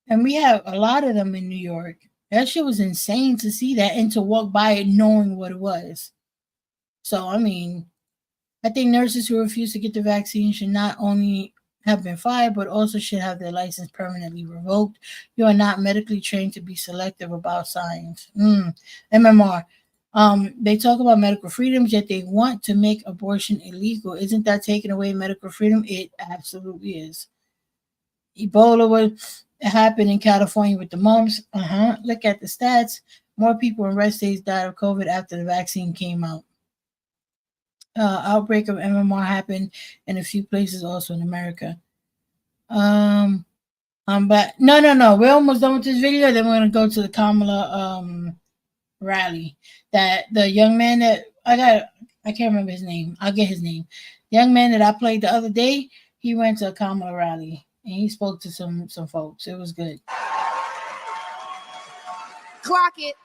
And we have a lot of them in New York. That shit was insane to see that and to walk by it knowing what it was. So, I mean, I think nurses who refuse to get the vaccine should not only have been fired, but also should have their license permanently revoked. You are not medically trained to be selective about science. MMR. They talk about medical freedoms, yet they want to make abortion illegal. Isn't that taking away medical freedom? It absolutely is. Ebola was happened in California with the mumps. Look at the stats. More people in red states died of COVID after the vaccine came out. Outbreak of MMR happened in a few places also in America. I'm back. No. We're almost done with this video. Then we're gonna go to the Kamala rally. That the young man that I can't remember his name. I'll get his name. The young man that I played the other day, he went to a Kamala rally and he spoke to some folks. It was good. Clock it.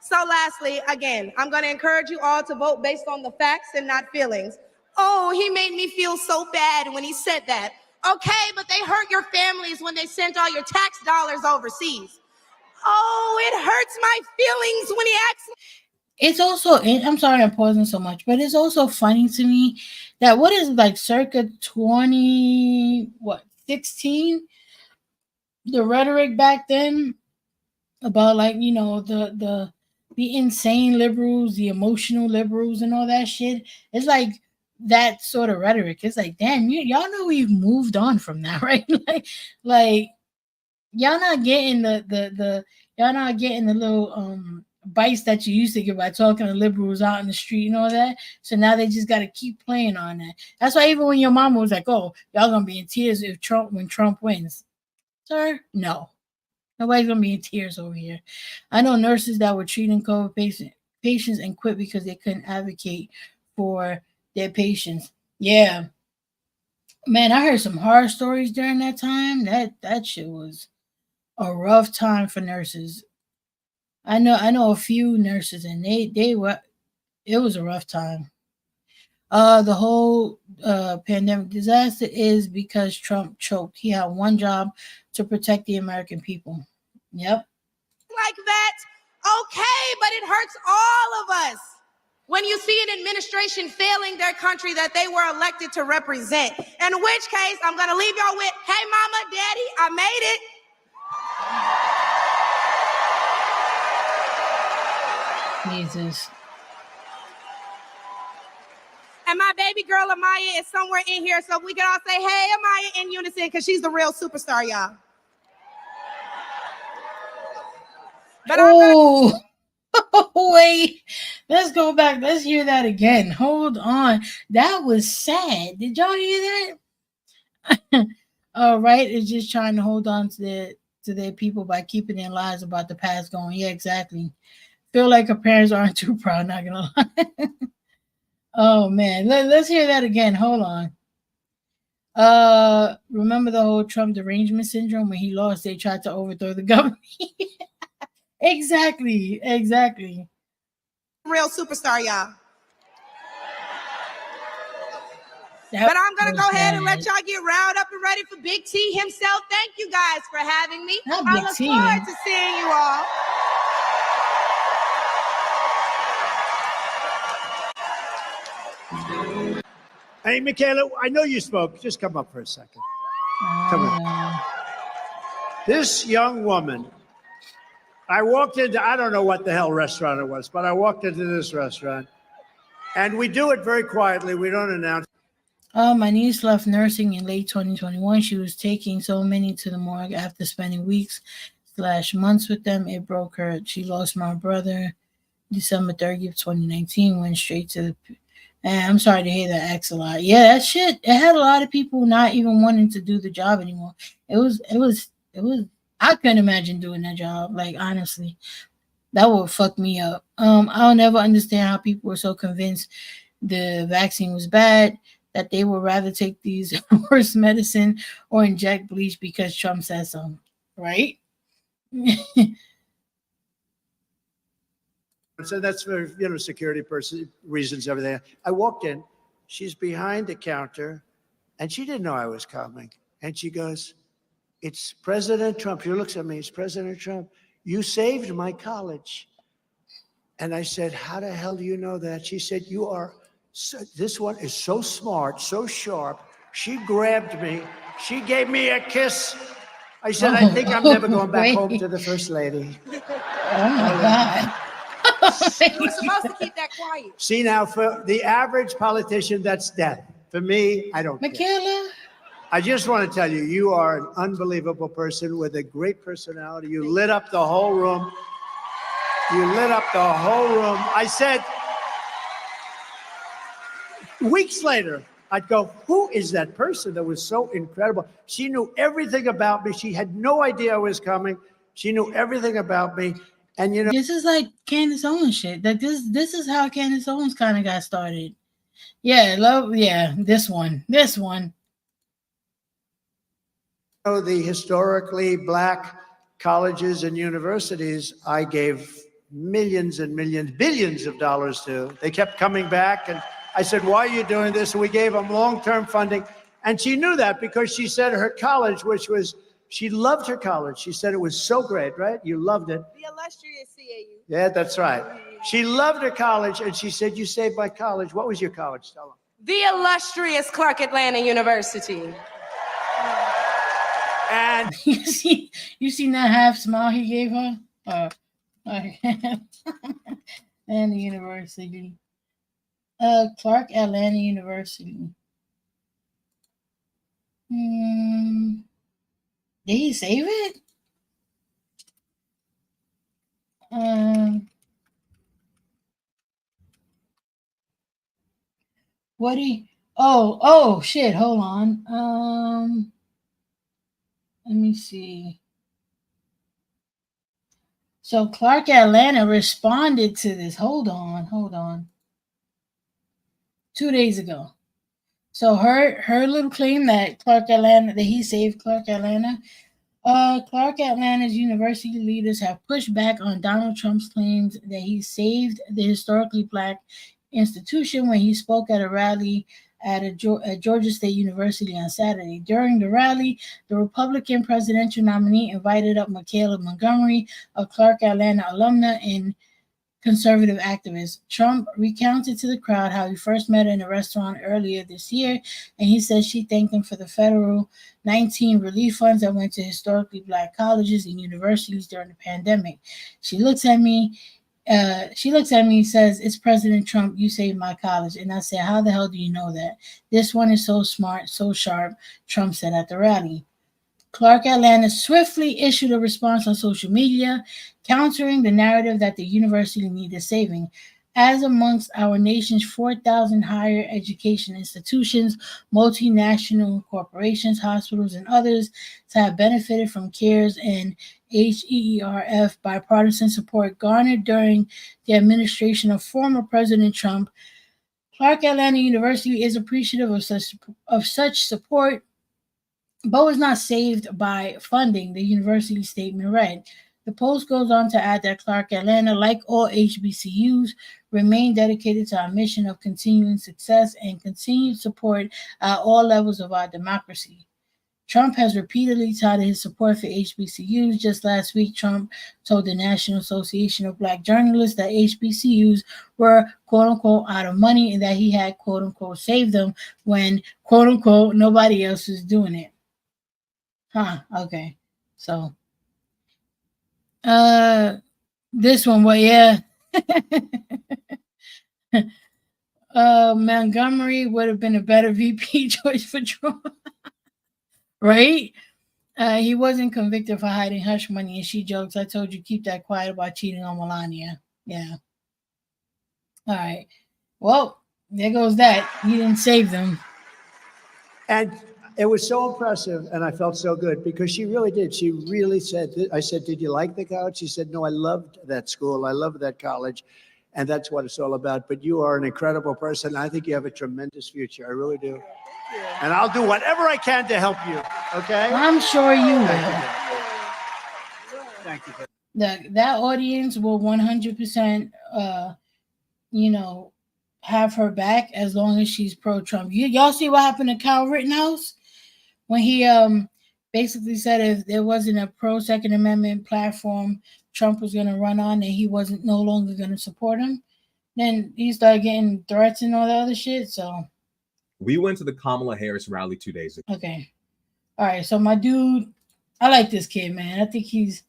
So lastly, again, I'm going to encourage you all to vote based on the facts and not feelings. Oh, he made me feel so bad when he said that. Okay, but they hurt your families when they sent all your tax dollars overseas. Oh, it hurts my feelings when he acts. It's also, I'm sorry I'm pausing so much, but it's also funny to me that what is like circa 16, the rhetoric back then about like, the insane liberals, the emotional liberals and all that shit. It's like that sort of rhetoric. It's like, damn, y'all know we've moved on from that, right? like y'all not getting the y'all not getting the little bites that you used to get by talking to liberals out in the street and all that. So now they just got to keep playing on that. That's why even when your mama was like, "Oh, y'all gonna be in tears when Trump wins," sir, no. Nobody's gonna be in tears over here. I know nurses that were treating COVID patients and quit because they couldn't advocate for their patients. Yeah, man, I heard some horror stories during that time. That shit was a rough time for nurses. I know a few nurses, and they were. It was a rough time. The whole pandemic disaster is because Trump choked. He had one job to protect the American people. Yep. Like that, okay, but it hurts all of us when you see an administration failing their country that they were elected to represent. In which case, I'm gonna leave y'all with, hey, mama, daddy, I made it. Jesus. And my baby girl Amaya is somewhere in here, so we can all say, hey, Amaya, in unison, because she's the real superstar, y'all. But oh, wait, let's go back. Let's hear that again. Hold on. That was sad. Did y'all hear that? All right, it's just trying to hold on to their people by keeping their lies about the past going. Yeah, exactly. feel like her parents aren't too proud, not gonna lie. Oh man, let's hear that again. Hold on. Remember the whole Trump derangement syndrome? When he lost, they tried to overthrow the government. Exactly. Real superstar, y'all. But I'm going to go ahead and let y'all get riled up and ready for Big T himself. Thank you guys for having me. I look forward to seeing you all. Hey, Michaela, I know you spoke. Just come up for a second. Come on. This young woman, I walked into, I don't know what the hell restaurant it was, but I walked into this restaurant, and we do it very quietly. We don't announce. My niece left nursing in late 2021. She was taking so many to the morgue after spending weeks/months with them. It broke her. She lost my brother December 30th, 2019. Went straight to the... And I'm sorry to hear that, X a lot. Yeah, that shit, it had a lot of people not even wanting to do the job anymore. It was, I couldn't imagine doing that job. Like, honestly, that would fuck me up. I'll never understand how people were so convinced the vaccine was bad that they would rather take these worse medicine or inject bleach because Trump said so, right? So that's for, security reasons, everything. I walked in, she's behind the counter, and she didn't know I was coming. And she goes, "It's President Trump." She looks at me, "It's President Trump. You saved my college." And I said, "How the hell do you know that?" She said, "This one is so smart, so sharp." She grabbed me. She gave me a kiss. I said, "I think I'm never going back home to the First Lady." Oh my God. You were supposed to keep that quiet. See, now, for the average politician, that's death. For me, I don't care. Michaela? I just want to tell you, you are an unbelievable person with a great personality. You lit up the whole room. I said, weeks later, I'd go, "Who is that person that was so incredible?" She knew everything about me. She had no idea I was coming. She knew everything about me. And this is like Candace Owens shit. Like this is how Candace Owens kind of got started. Yeah, this one. The historically black colleges and universities, I gave millions and millions, billions of dollars to. They kept coming back, and I said, "Why are you doing this?" And we gave them long-term funding. And she knew that because she said her college, she loved her college. She said it was so great, right? You loved it. The illustrious CAU. Yeah, that's right. She loved her college, and she said, "You saved my college." What was your college? Tell them. The illustrious Clark Atlanta University. And you seen that half smile he gave her? Atlanta University. Clark Atlanta University. Did he save it? What he? Oh shit! Hold on. Let me see. So Clark Atlanta responded to this. Hold on. 2 days ago. So her little claim that he saved Clark Atlanta. Clark Atlanta's university leaders have pushed back on Donald Trump's claims that he saved the historically black institution when he spoke at a rally at Georgia State University on Saturday. During the rally, the Republican presidential nominee invited up Michaela Montgomery, a Clark Atlanta alumna and conservative activist. Trump recounted to the crowd how he first met her in a restaurant earlier this year, and he says she thanked him for the federal 19 relief funds that went to historically black colleges and universities during the pandemic. She looks at me and says, "It's President Trump, you saved my college." And I said, "How the hell do you know that? This one is so smart, so sharp," Trump said at the rally. Clark Atlanta swiftly issued a response on social media, countering the narrative that the university needed saving. as amongst our nation's 4,000 higher education institutions, multinational corporations, hospitals, and others to have benefited from CARES and HEERF bipartisan support garnered during the administration of former President Trump, Clark Atlanta University is appreciative of such support, but was not saved by funding, the university statement read. The post goes on to add that Clark Atlanta, like all HBCUs, remain dedicated to our mission of continuing success and continued support at all levels of our democracy. Trump has repeatedly touted his support for HBCUs. Just last week, Trump told the National Association of Black Journalists that HBCUs were, quote-unquote, out of money and that he had, quote-unquote, saved them when, quote-unquote, nobody else was doing it. Okay. So, this one, well, yeah. Montgomery would have been a better VP choice for Trump. Right? He wasn't convicted for hiding hush money, and she jokes, I told you keep that quiet about cheating on Melania. Yeah. All right. Well, there goes that. He didn't save them. And it was so impressive, and I felt so good because she really did. She really said, I said, did you like the college? She said, no, I loved that school. I loved that college. And that's what it's all about. But you are an incredible person. I think you have a tremendous future. I really do. And I'll do whatever I can to help you. Okay? I'm sure you will. Thank you. That audience will 100%, have her back as long as she's pro-Trump. Y'all see what happened to Kyle Rittenhouse when he basically said if there wasn't a pro-Second Amendment platform Trump was going to run on and he wasn't no longer going to support him, then he started getting threats and all that other shit. So we went to the Kamala Harris rally 2 days ago. Okay. All right. So my dude, I like this kid, man. I think he's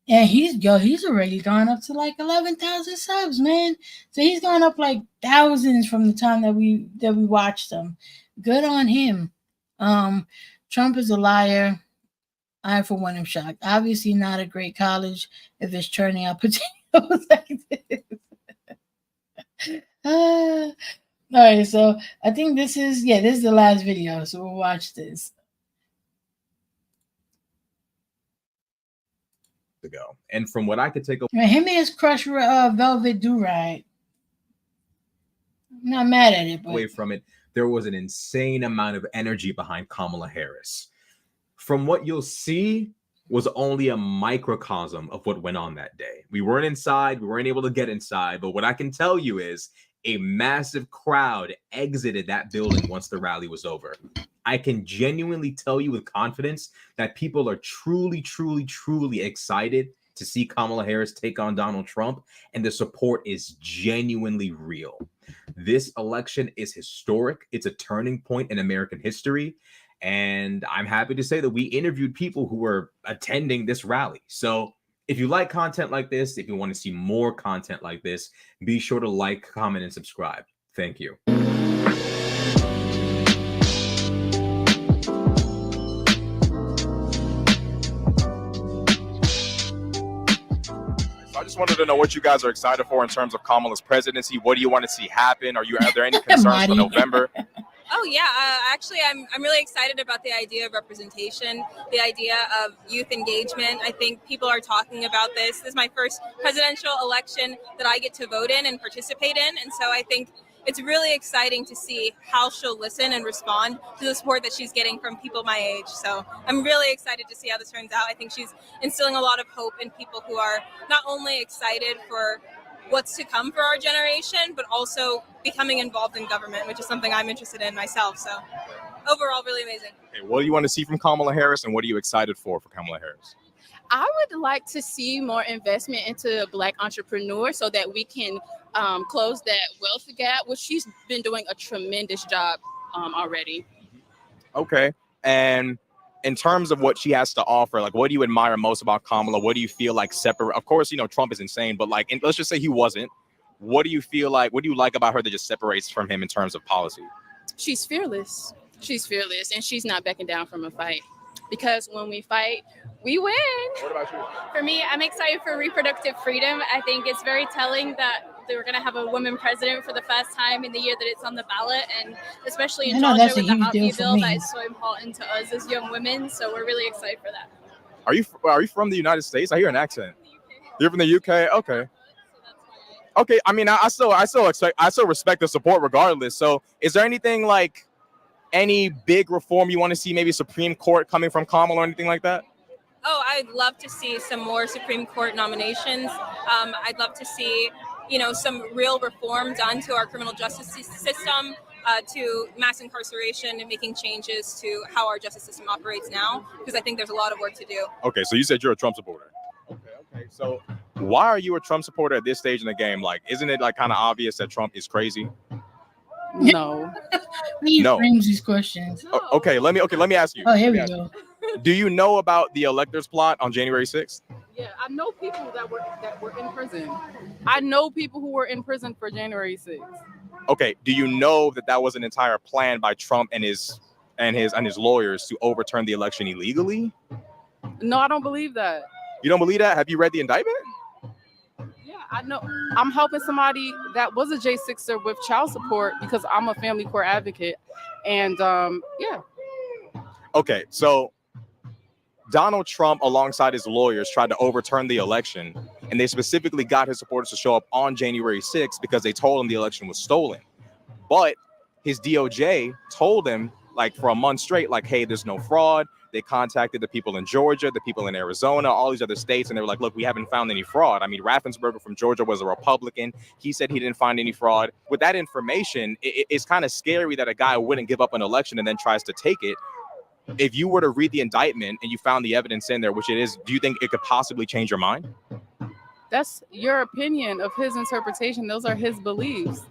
already gone up to like 11,000 subs, man. So he's gone up like thousands from the time that we watched him. Good on him. Trump is a liar. I, for one, am shocked. Obviously not a great college if it's churning out potatoes like this. All right, so I think this is the last video, so we'll watch this. Ago, and from what I could take away, him and his crush Velvet Do-Ride. I'm not mad at it, but away from it, there was an insane amount of energy behind Kamala Harris. From what you'll see was only a microcosm of what went on that day. We weren't inside, we weren't able to get inside, but what I can tell you is a massive crowd exited that building once the rally was over. I can genuinely tell you with confidence that people are truly, truly, truly excited to see Kamala Harris take on Donald Trump, and the support is genuinely real. This election is historic. It's a turning point in American history, and I'm happy to say that we interviewed people who were attending this rally. So if you like content like this, if you want to see more content like this, be sure to like, comment, and subscribe. Thank you. I just wanted to know what you guys are excited for in terms of Kamala's presidency. What do you want to see happen? Are there any concerns for November? Oh yeah, actually, I'm really excited about the idea of representation, the idea of youth engagement. I think people are talking about this. This is my first presidential election that I get to vote in and participate in, and so I think it's really exciting to see how she'll listen and respond to the support that she's getting from people my age. So I'm really excited to see how this turns out. I think she's instilling a lot of hope in people who are not only excited for what's to come for our generation, but also becoming involved in government, which is something I'm interested in myself. So overall, really amazing. Okay, what do you want to see from Kamala Harris, and what are you excited for Kamala Harris? I would like to see more investment into Black entrepreneurs so that we can close that wealth gap, which she's been doing a tremendous job already. Okay. And in terms of what she has to offer, like, what do you admire most about Kamala? What do you feel like separate? Of course, Trump is insane, but like, let's just say he wasn't. What do you feel like? What do you like about her that just separates from him in terms of policy? She's fearless. She's fearless, and she's not backing down from a fight. Because when we fight, we win. What about you? For me, I'm excited for reproductive freedom. I think it's very telling that they were going to have a woman president for the first time in the year that it's on the ballot, and especially in Georgia with the heartbeat bill that is so important to us as young women. So we're really excited for that. Are you from the United States? I hear an accent. You're from the UK? Okay. Okay. I mean, I still respect the support regardless. So is there anything like any big reform you want to see, maybe Supreme Court coming from Kamala or anything like that? Oh, I'd love to see some more Supreme Court nominations. I'd love to see, some real reform done to our criminal justice system, to mass incarceration, and making changes to how our justice system operates now, because I think there's a lot of work to do. Okay, so you said you're a Trump supporter. Okay. So why are you a Trump supporter at this stage in the game? Like, isn't it like kind of obvious that Trump is crazy? No. He frames these questions. Okay, let me ask you. Oh, here we go. Do you know about the electors plot on January 6th? Yeah, I know people that were in prison. I know people who were in prison for January 6th. Okay, do you know that was an entire plan by Trump and his lawyers to overturn the election illegally? No, I don't believe that. You don't believe that? Have you read the indictment? Yeah, I know. I'm helping somebody that was a J6er with child support because I'm a family court advocate. And yeah. Okay, so Donald Trump, alongside his lawyers, tried to overturn the election, and they specifically got his supporters to show up on January 6th because they told him the election was stolen. But his DOJ told him, like, for a month straight, like, hey, there's no fraud. They contacted the people in Georgia, the people in Arizona, all these other states, and they were like, look, we haven't found any fraud. I mean, Raffensperger from Georgia was a Republican. He said he didn't find any fraud. With that information, it's kind of scary that a guy wouldn't give up an election and then tries to take it. If you were to read the indictment and you found the evidence in there, which it is, do you think it could possibly change your mind? That's your opinion of his interpretation. Those are his beliefs.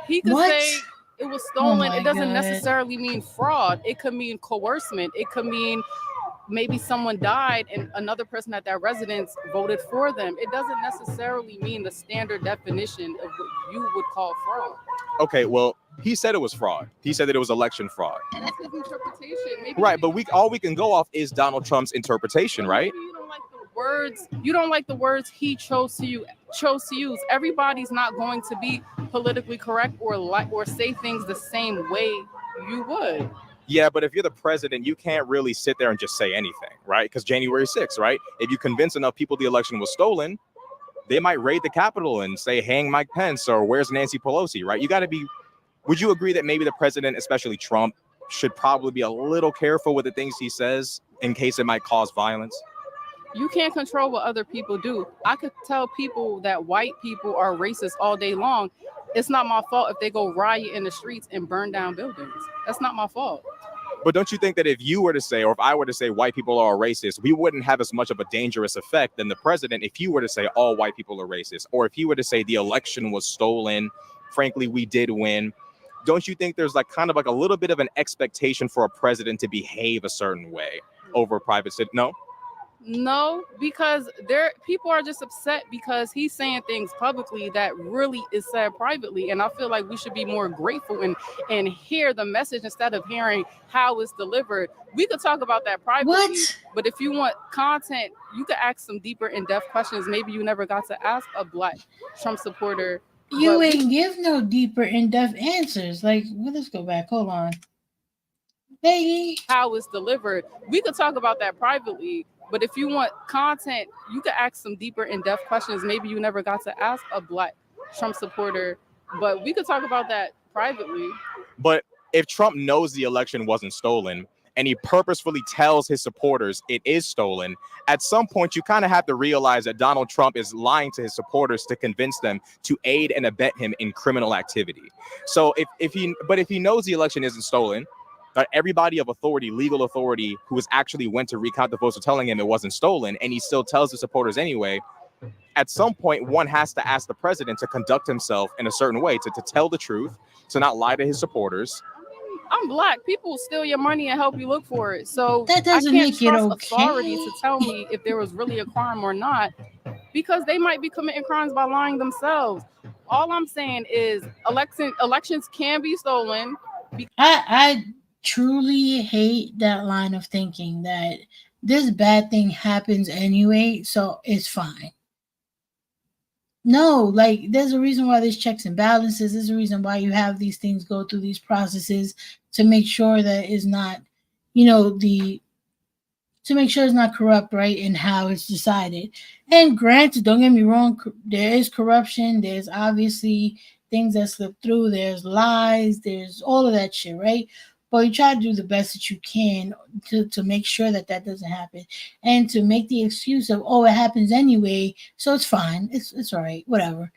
He could say it was stolen. It doesn't necessarily mean fraud. It could mean coercement. It could mean maybe someone died and another person at that residence voted for them. It doesn't necessarily mean the standard definition of what you would call fraud. Okay, well, he said it was fraud. He said that it was election fraud. That's his interpretation. Maybe right, but all we can go off is Donald Trump's interpretation, right? Maybe you don't like the words. You don't like the words he chose to use. Everybody's not going to be politically correct or say things the same way you would. Yeah, but if you're the president, you can't really sit there and just say anything, right? Because January 6th, right? If you convince enough people the election was stolen, they might raid the Capitol and say, hang Mike Pence, or where's Nancy Pelosi, right? You got to be, would you agree that maybe the president, especially Trump, should probably be a little careful with the things he says in case it might cause violence? You can't control what other people do. I could tell people that white people are racist all day long. It's not my fault if they go riot in the streets and burn down buildings. That's not my fault. But don't you think that if you were to say, or if I were to say white people are racist, we wouldn't have as much of a dangerous effect than the president if he were to say all white people are racist, or if he were to say the election was stolen, frankly, we did win. Don't you think there's like kind of like a little bit of an expectation for a president to behave a certain way over a private city? No, because people are just upset because he's saying things publicly that really is said privately. And I feel like we should be more grateful and hear the message instead of hearing how it's delivered. We could talk about that privately, but if you want content, you could ask some deeper in-depth questions. Maybe you never got to ask a Black Trump supporter. You ain't give no deeper in-depth answers. Like, well, let's go back. Hold on. Baby. How it's delivered. We could talk about that privately. But if you want content, you could ask some deeper in-depth questions. Maybe you never got to ask a Black Trump supporter, but we could talk about that privately. But if Trump knows the election wasn't stolen and he purposefully tells his supporters it is stolen, at some point you kind of have to realize that Donald Trump is lying to his supporters to convince them to aid and abet him in criminal activity. So if he knows the election isn't stolen, everybody of authority, legal authority, who actually went to recount the votes are telling him it wasn't stolen, and he still tells the supporters anyway, at some point, one has to ask the president to conduct himself in a certain way, to tell the truth, to not lie to his supporters. I'm Black. People will steal your money and help you look for it. So that doesn't I can't make it trust okay. authority to tell me if there was really a crime or not, because they might be committing crimes by lying themselves. All I'm saying is elections can be stolen. I truly hate that line of thinking that this bad thing happens anyway, so it's fine. No, like there's a reason why there's checks and balances. There's a reason why you have these things go through these processes to make sure that it's not, to make sure it's not corrupt, right? And how it's decided. And granted, don't get me wrong, there is corruption. There's obviously things that slip through. There's lies. There's all of that shit, right? But you try to do the best that you can to make sure that doesn't happen, and to make the excuse of, oh, it happens anyway, so it's fine, it's all right, whatever.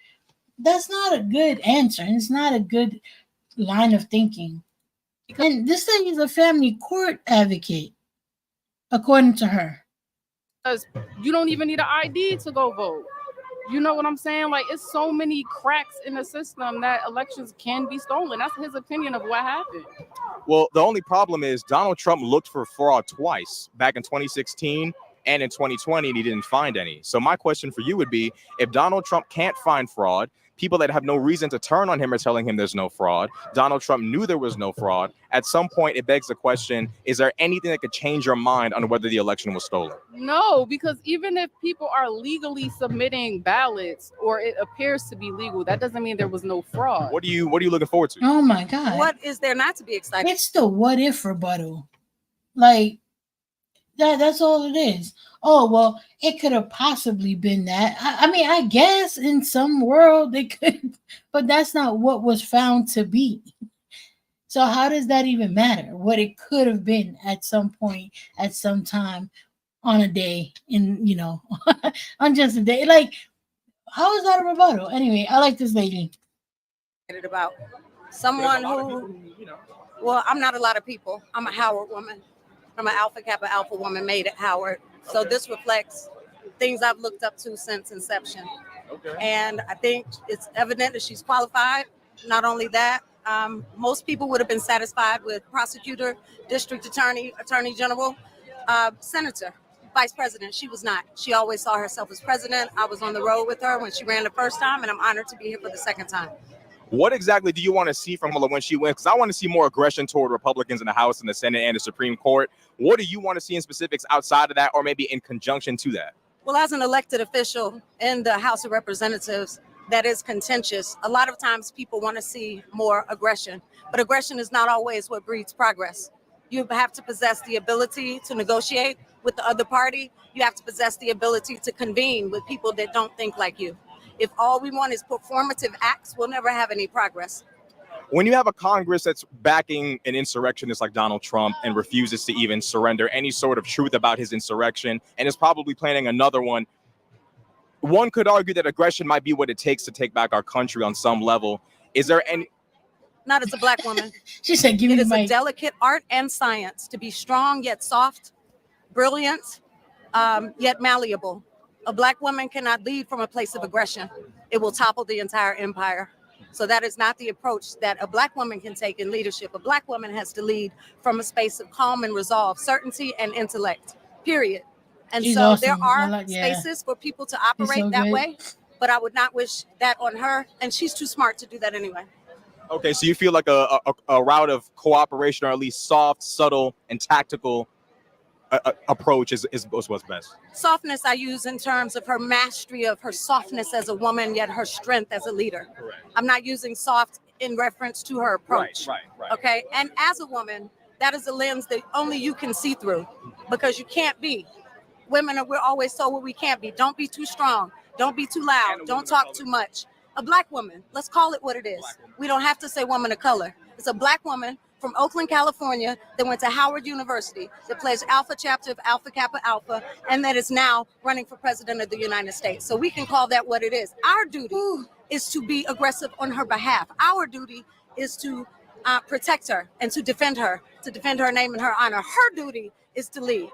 That's not a good answer, and it's not a good line of thinking. And this thing is a family court advocate, according to her. Because you don't even need an ID to go vote. You know what I'm saying? Like, it's so many cracks in the system that elections can be stolen. That's his opinion of what happened. Well, the only problem is Donald Trump looked for fraud twice, back in 2016 and in 2020, and he didn't find any. So my question for you would be, if Donald Trump can't find fraud, people that have no reason to turn on him are telling him there's no fraud. Donald Trump knew there was no fraud. At some point, it begs the question, is there anything that could change your mind on whether the election was stolen? No, because even if people are legally submitting ballots, or it appears to be legal, that doesn't mean there was no fraud. What are you looking forward to? Oh my God. What is there not to be excited? It's the what if rebuttal. Like, that's all it is. Oh, well, it could have possibly been that. I mean, I guess in some world it could, but that's not what was found to be. So how does that even matter? What it could have been at some point, at some time, on a day, on just a day. Like, how is that a rebuttal? Anyway, I like this lady. About someone who, well, I'm not a lot of people. I'm a Howard woman. I'm an Alpha Kappa Alpha woman made at Howard. So this reflects things I've looked up to since inception. Okay. And I think it's evident that she's qualified. Not only that, most people would have been satisfied with prosecutor, district attorney, attorney general, senator, vice president. She was not. She always saw herself as president. I was on the road with her when she ran the first time, and I'm honored to be here for the second time. What exactly do you want to see from her when she wins? Because I want to see more aggression toward Republicans in the House and the Senate and the Supreme Court. What do you want to see in specifics outside of that, or maybe in conjunction to that? Well, as an elected official in the House of Representatives, that is contentious. A lot of times people want to see more aggression, but aggression is not always what breeds progress. You have to possess the ability to negotiate with the other party. You have to possess the ability to convene with people that don't think like you. If all we want is performative acts, we'll never have any progress. When you have a Congress that's backing an insurrectionist like Donald Trump and refuses to even surrender any sort of truth about his insurrection and is probably planning another one could argue that aggression might be what it takes to take back our country on some level. Is there any... Not as a Black woman. She said, give me the mic. It is a delicate art and science to be strong yet soft, brilliant yet malleable. A Black woman cannot lead from a place of aggression. It will topple the entire empire. So that is not the approach that a Black woman can take in leadership. A Black woman has to lead from a space of calm and resolve, certainty and intellect, period. And She's so awesome. there are spaces for people to operate that way, but I would not wish that on her. And she's too smart to do that anyway. Okay, so you feel like a route of cooperation, or at least soft, subtle, and tactical approach is what's best. Softness I use in terms of her mastery of her softness as a woman, yet her strength as a leader. Correct. I'm not using soft in reference to her approach. Right. Okay, and as a woman, that is a lens that only you can see through, because you can't be. Women, we're always told what we can't be. Don't be too strong. Don't be too loud. Don't talk too much. A Black woman, let's call it what it is. We don't have to say woman of color. It's a Black woman from Oakland, California, that went to Howard University, that plays Alpha chapter of Alpha Kappa Alpha, and that is now running for president of the United States. So we can call that what it is. Our duty is to be aggressive on her behalf. Our duty is to protect her and to defend her name and her honor. Her duty is to lead.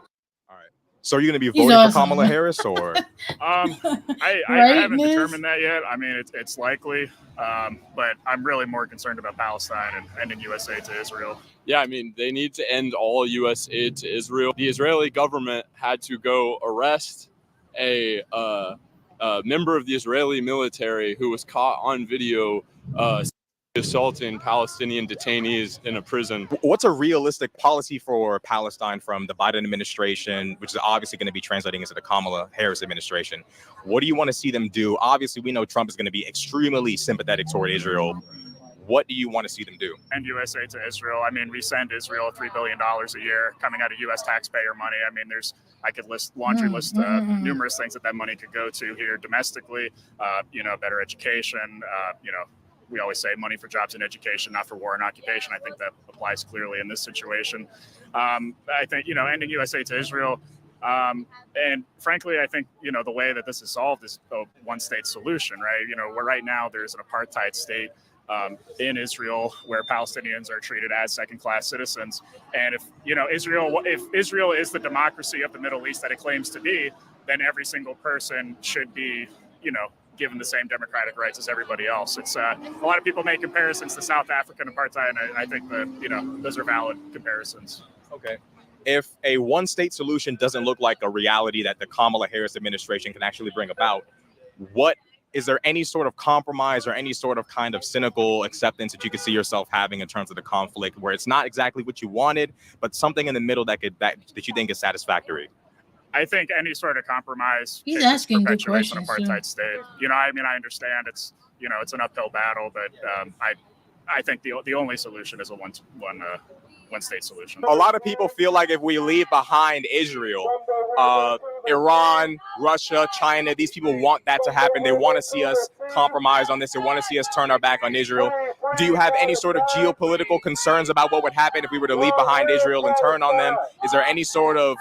So are you going to be voting for Kamala Harris, or? I haven't determined that yet. I mean, it's likely, but I'm really more concerned about Palestine and ending U.S. aid to Israel. Yeah, I mean, they need to end all U.S. aid to Israel. The Israeli government had to go arrest a member of the Israeli military who was caught on video assaulting Palestinian detainees in a prison. What's a realistic policy for Palestine from the Biden administration, which is obviously going to be translating into the Kamala Harris administration? What do you want to see them do? Obviously, we know Trump is going to be extremely sympathetic toward Israel. What do you want to see them do? And USA to Israel. I mean, we send Israel $3 billion a year coming out of U.S. taxpayer money. I mean, I could list numerous things that money could go to here domestically. Better education. We always say money for jobs and education, not for war and occupation. I think that applies clearly in this situation. I think, ending USA to Israel. And frankly, I think, the way that this is solved is a one-state solution, right? Where right now there's an apartheid state in Israel where Palestinians are treated as second-class citizens. And if Israel is the democracy of the Middle East that it claims to be, then every single person should be, given the same democratic rights as everybody else. It's a lot of people make comparisons to South African apartheid, and I think that, those are valid comparisons. Okay. If a one-state solution doesn't look like a reality that the Kamala Harris administration can actually bring about, is there any sort of compromise or any sort of kind of cynical acceptance that you could see yourself having in terms of the conflict, where it's not exactly what you wanted, but something in the middle that you think is satisfactory? I think any sort of compromise He's asking good perpetuates an questions, apartheid state. I understand it's an uphill battle, but I think the only solution is a one state solution. A lot of people feel like if we leave behind Israel, Iran, Russia, China, these people want that to happen. They want to see us compromise on this. They want to see us turn our back on Israel. Do you have any sort of geopolitical concerns about what would happen if we were to leave behind Israel and turn on them? Is there any sort of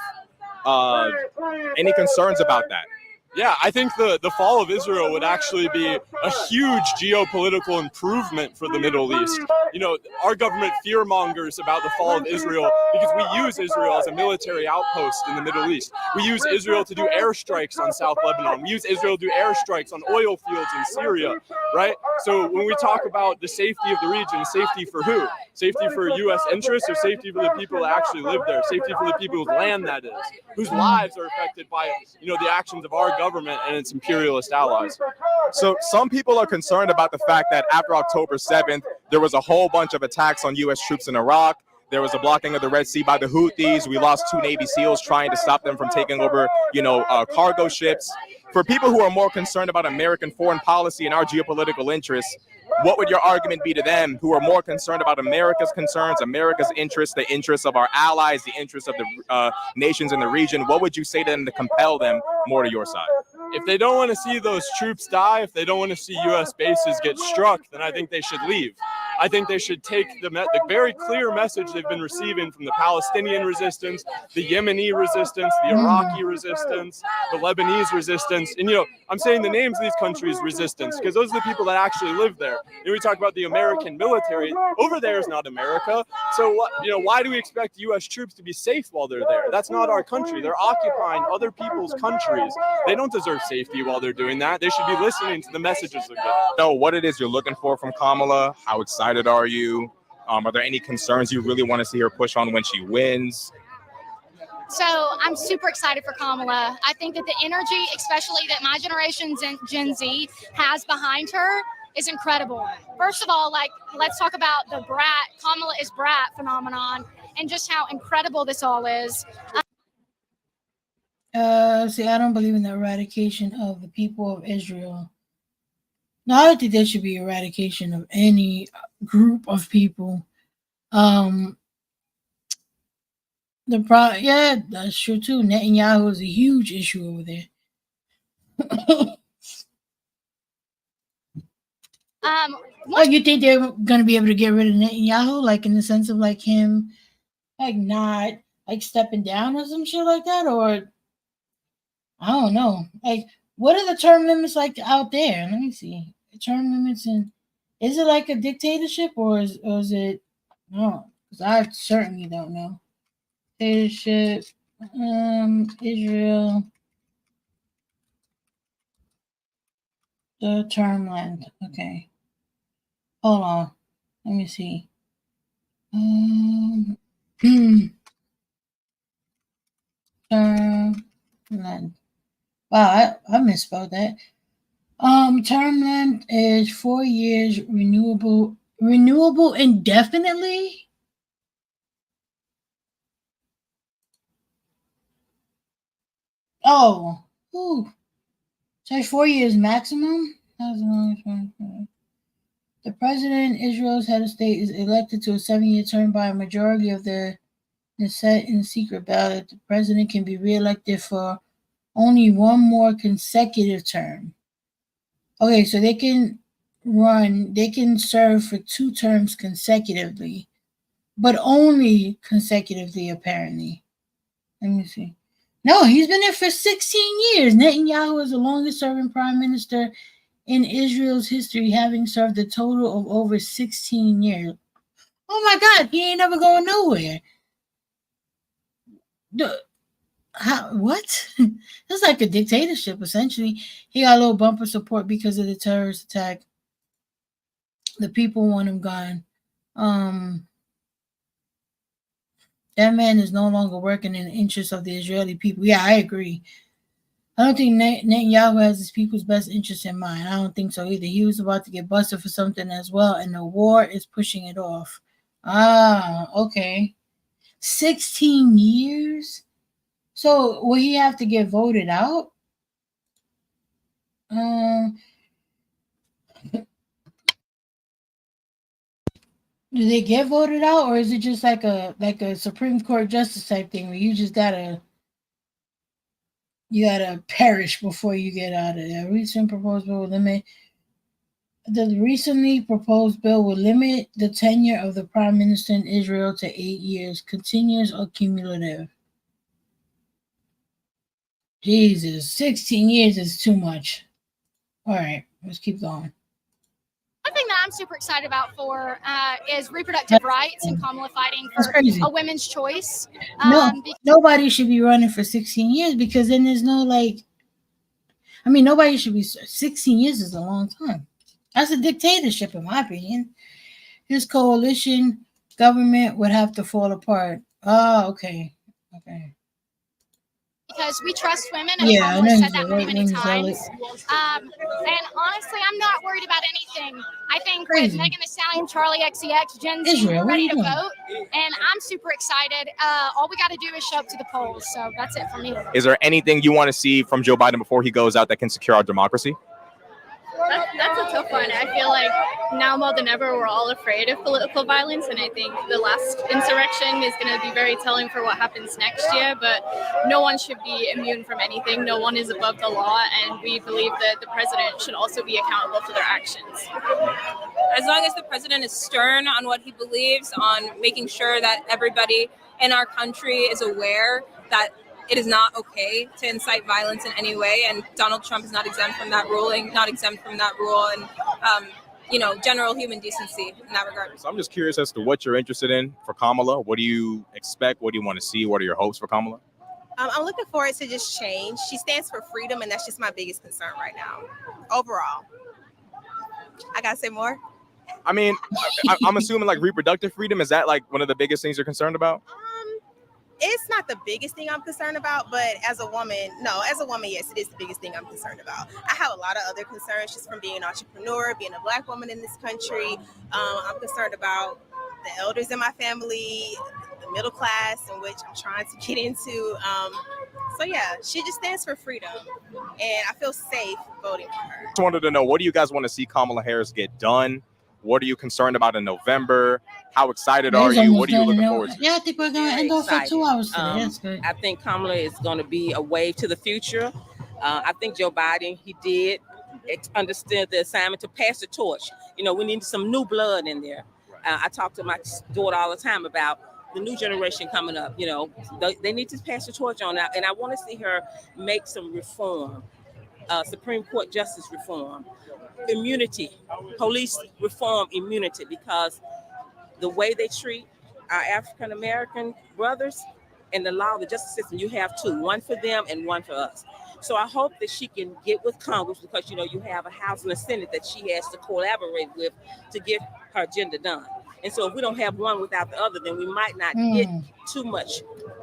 any concerns about that? Yeah, I think the fall of Israel would actually be a huge geopolitical improvement for the Middle East. Our government fearmongers about the fall of Israel because we use Israel as a military outpost in the Middle East. We use Israel to do airstrikes on South Lebanon. We use Israel to do airstrikes on oil fields in Syria, right? So when we talk about the safety of the region, safety for who? Safety for U.S. interests or safety for the people that actually live there? Safety for the people whose land that is, whose lives are affected by, the actions of our government and its imperialist allies. So some people are concerned about the fact that after October 7th, there was a whole bunch of attacks on U.S. troops in Iraq. There was a blocking of the Red Sea by the Houthis. We lost 2 Navy SEALs trying to stop them from taking over, cargo ships. For people who are more concerned about American foreign policy and our geopolitical interests, what would your argument be to them who are more concerned about America's concerns, America's interests, the interests of our allies, the interests of the nations in the region? What would you say to them to compel them more to your side? If they don't want to see those troops die, if they don't want to see U.S. bases get struck, then I think they should leave. I think they should take the very clear message they've been receiving from the Palestinian resistance, the Yemeni resistance, the Iraqi resistance, the Lebanese resistance. And, I'm saying the names of these countries' resistance because those are the people that actually live there. We talk about the American military. Over there is not America. So, why do we expect U.S. troops to be safe while they're there? That's not our country. They're occupying other people's countries. They don't deserve safety while they're doing that. They should be listening to the messages they're getting. So what it is you're looking for from Kamala? How excited are you? Are there any concerns you really want to see her push on when she wins? So I'm super excited for Kamala. I think that the energy, especially that my generation, Gen Z, has behind her is incredible. First of all, let's talk about the Kamala is brat phenomenon and just how incredible this all is. See, I don't believe in the eradication of the people of Israel. No, I don't think there should be eradication of any group of people. Yeah, that's true too. Netanyahu is a huge issue over there. You think they're gonna be able to get rid of Netanyahu, in the sense of him, not stepping down or some shit like that, or I don't know. What are the term limits out there? Let me see. The term limits is it like a dictatorship or is it no? Because I certainly don't know. Dictatorship, Israel, the term length. Okay. Hold on. Let me see. Term length. Wow, I misspelled that. Term length is 4 years, renewable renewable indefinitely? Oh, ooh. So 4 years maximum? That's the longest one. The president, Israel's head of state, is elected to a 7-year term by a majority of the set in secret ballot. The president can be reelected for only one more consecutive term. Okay, so they can serve for 2 terms consecutively, but only consecutively, apparently. Let me see. No, he's been there for 16 years. Netanyahu is the longest serving prime minister in Israel's history, having served a total of over 16 years. Oh my God, he ain't never going nowhere. What? That's like a dictatorship, essentially. He got a little bumper support because of the terrorist attack. The people want him gone. That man is no longer working in the interest of the Israeli people. Yeah, I agree. I don't think Netanyahu has his people's best interest in mind. I don't think so either. He was about to get busted for something as well, and the war is pushing it off. Ah, okay. 16 years? So will he have to get voted out? Do they get voted out, or is it just like a Supreme Court justice type thing where you just gotta perish before you get out of there? The recently proposed bill will limit the tenure of the prime minister in Israel to 8 years, continuous or cumulative. Jesus, 16 years is too much. All right, let's keep going. One thing that I'm super excited about is reproductive rights and Kamala fighting for a women's choice. Nobody should be running for 16 years because then there's no nobody should be. 16 years is a long time. That's a dictatorship, in my opinion. His coalition government would have to fall apart. Oh, okay. Because we trust women, and Kamala said that many times. And honestly, I'm not worried about anything. I think with Megan Thee Stallion, Charlie XCX, Gen Z, we're ready to vote, and I'm super excited. All we got to do is show up to the polls, so that's it for me. Is there anything you want to see from Joe Biden before he goes out that can secure our democracy? That's a tough one. I feel like now more than ever, we're all afraid of political violence. And I think the last insurrection is going to be very telling for what happens next year. But no one should be immune from anything. No one is above the law. And we believe that the president should also be accountable for their actions. As long as the president is stern on what he believes, on making sure that everybody in our country is aware that it is not okay to incite violence in any way, and Donald Trump is not exempt from that ruling, not exempt from that rule, and general human decency in that regard. So I'm just curious as to what you're interested in for Kamala. What do you expect? What do you want to see? What are your hopes for Kamala? I'm looking forward to just change. She stands for freedom, and that's just my biggest concern right now. Overall, I gotta say more. I mean, I'm assuming like reproductive freedom. Is that like one of the biggest things you're concerned about? It's not the biggest thing I'm concerned about, but as a woman, yes, it is the biggest thing I'm concerned about. I have a lot of other concerns just from being an entrepreneur, being a Black woman in this country. I'm concerned about the elders in my family, the middle class in which I'm trying to get into. So yeah, she just stands for freedom, and I feel safe voting for her. Just wanted to know, what do you guys want to see Kamala Harris get done? What are you concerned about in November? How excited are you? What are you looking forward to? Yeah, I think we're going to end off for 2 hours today. That's good. I think Kamala is going to be a wave to the future. I think Joe Biden, he did understand the assignment to pass the torch. We need some new blood in there. I talk to my daughter all the time about the new generation coming up. They need to pass the torch on that. And I want to see her make some reform, Supreme Court justice reform. Immunity, police reform immunity, because the way they treat our African-American brothers and the law, the justice system, you have two, one for them and one for us. So I hope that she can get with Congress, because, you have a House and a Senate that she has to collaborate with to get her agenda done. And so if we don't have one without the other, then we might not get too much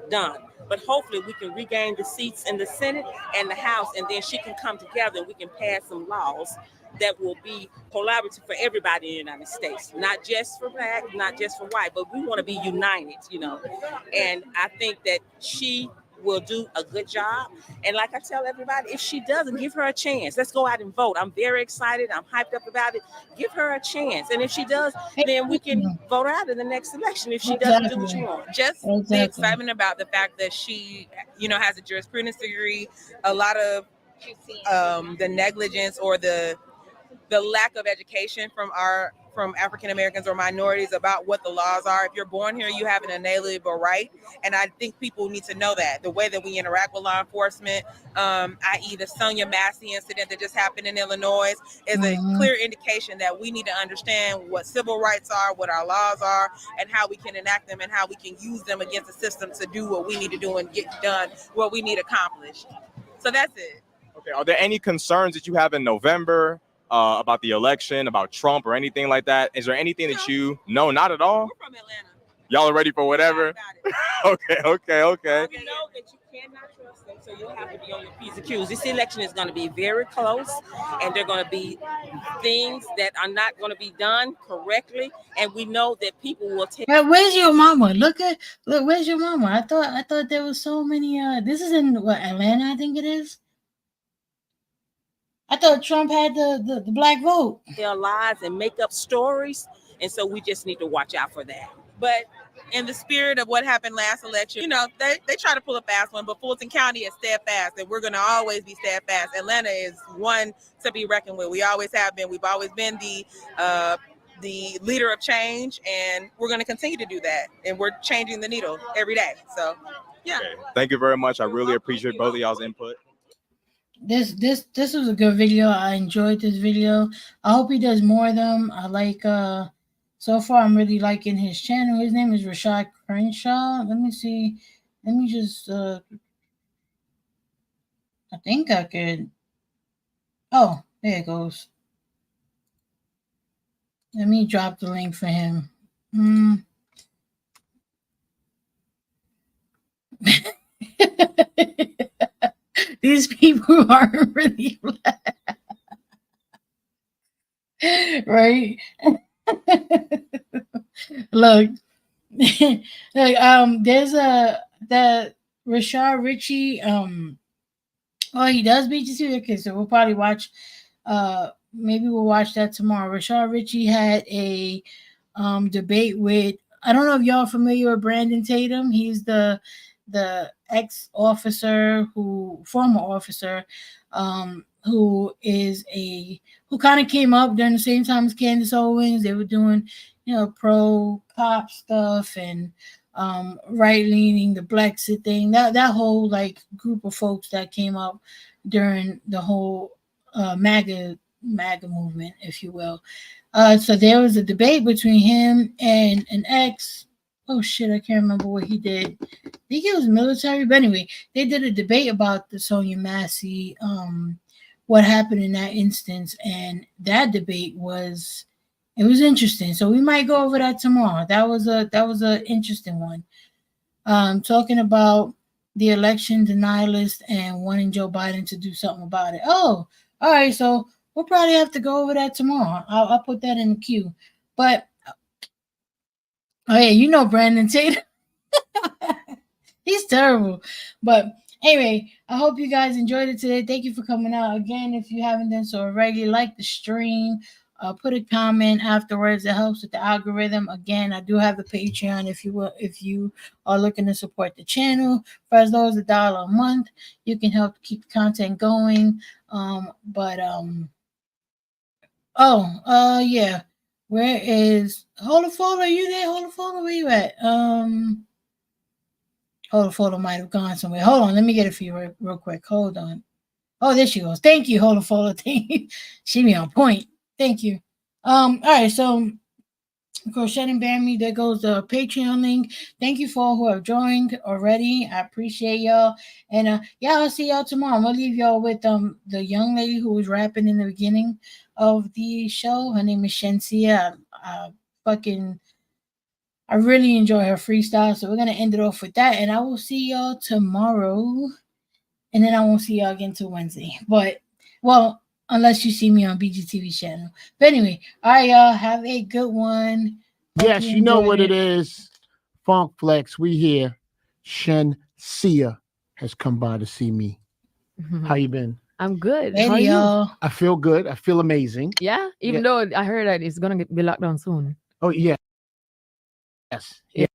done. but hopefully we can regain the seats in the Senate and the House, and then she can come together and we can pass some laws that will be collaborative for everybody in the United States, not just for black, not just for white, but we want to be united, you know. And I think that she will do a good job. And like I tell everybody, if she doesn't, give her a chance. Let's go out and vote. I'm very excited. I'm hyped up about it. Give her a chance. And if she does, then we can vote her out in the next election if she doesn't do what you want. Just the excitement about the fact that she, you know, has a jurisprudence degree, a lot of the negligence or the lack of education from African Americans or minorities about what the laws are. If you're born here, you have an inalienable right. And I think people need to know that. The way that we interact with law enforcement, i.e. the Sonia Massey incident that just happened in Illinois, is a clear indication that we need to understand what civil rights are, what our laws are, and how we can enact them and how we can use them against the system to do what we need to do and get done what we need accomplished. So that's it. Okay, are there any concerns that you have in November about the election, about Trump or anything like that? Is there anything that you no, not at all? We're from Atlanta. Y'all are ready for whatever? Okay. You know that you cannot trust them, so you'll have to be on your P's and Q's. This election is going to be very close, and there are going to be things that are not going to be done correctly, and we know that people will take. Where's your mama? Look, where's your mama? I thought there was so many. This is in Atlanta, I think it is. I thought Trump had the black vote. Tell lies and make up stories, and so we just need to watch out for that. But in the spirit of what happened last election, you know, they try to pull a fast one, but Fulton County is steadfast, and we're going to always be steadfast. Atlanta is one to be reckoned with. We always have been. We've always been the leader of change, and we're going to continue to do that. And we're changing the needle every day. So, yeah. Okay. Thank you very much. I really appreciate both of y'all's input. This was a good video. I enjoyed this video. I hope he does more of them. I like so far I'm really liking his channel. His name is Rashad Crenshaw. Let me see. Let me just I think I could. Oh, there it goes. Let me drop the link for him. These people aren't really black. Right? Look, there's that Rashad Ritchie. Oh, he does BGC. Okay, so we'll probably watch. Maybe we'll watch that tomorrow. Rashad Ritchie had a debate with. I don't know if y'all are familiar with Brandon Tatum. He's the ex-officer former officer, who kind of came up during the same time as Candace Owens. They were doing, pro cop stuff and right-leaning, the Brexit thing, that whole like group of folks that came up during the whole MAGA movement, if you will. So there was a debate between him and an ex. Oh shit, I can't remember what he did. I think it was military, but anyway, they did a debate about the Sonia Massey, what happened in that instance, and that debate was interesting. So we might go over that tomorrow. That was a interesting one. Talking about the election denialist and wanting Joe Biden to do something about it. Oh, all right. So we'll probably have to go over that tomorrow. I'll put that in the queue. But oh yeah, Brandon Tatum. He's terrible. But anyway, I hope you guys enjoyed it today. Thank you for coming out. Again, if you haven't done so already, like the stream. Put a comment afterwards. It helps with the algorithm. Again, I do have a Patreon if you are looking to support the channel. For as low as $1 a month, you can help keep the content going. Yeah. Where is Holofold? Are you there, Holofold? Where you at? Holofold might have gone somewhere. Hold on, let me get it for you real quick. Hold on. Oh, there she goes. Thank you, Holofold. Thank you. She be on point. Thank you. All right, so Crochet and Bear Me, there goes the Patreon link. Thank you for all who have joined already. I appreciate y'all. And I'll see y'all tomorrow. I'm gonna leave y'all with the young lady who was rapping in the beginning of the show. Her name is Shensia. I really enjoy her freestyle. So we're going to end it off with that. And I will see y'all tomorrow. And then I won't see y'all again till Wednesday. But, well, unless you see me on BGTV channel. But anyway, all right, y'all. Have a good one. Yes, you know what it is. Funk Flex, we here. Shen Sia has come by to see me. How you been? I'm good. Hey, How are y'all. you? I feel good. I feel amazing. Yeah, even though I heard that it's gonna be locked down soon. Oh yeah. Yes. Yeah.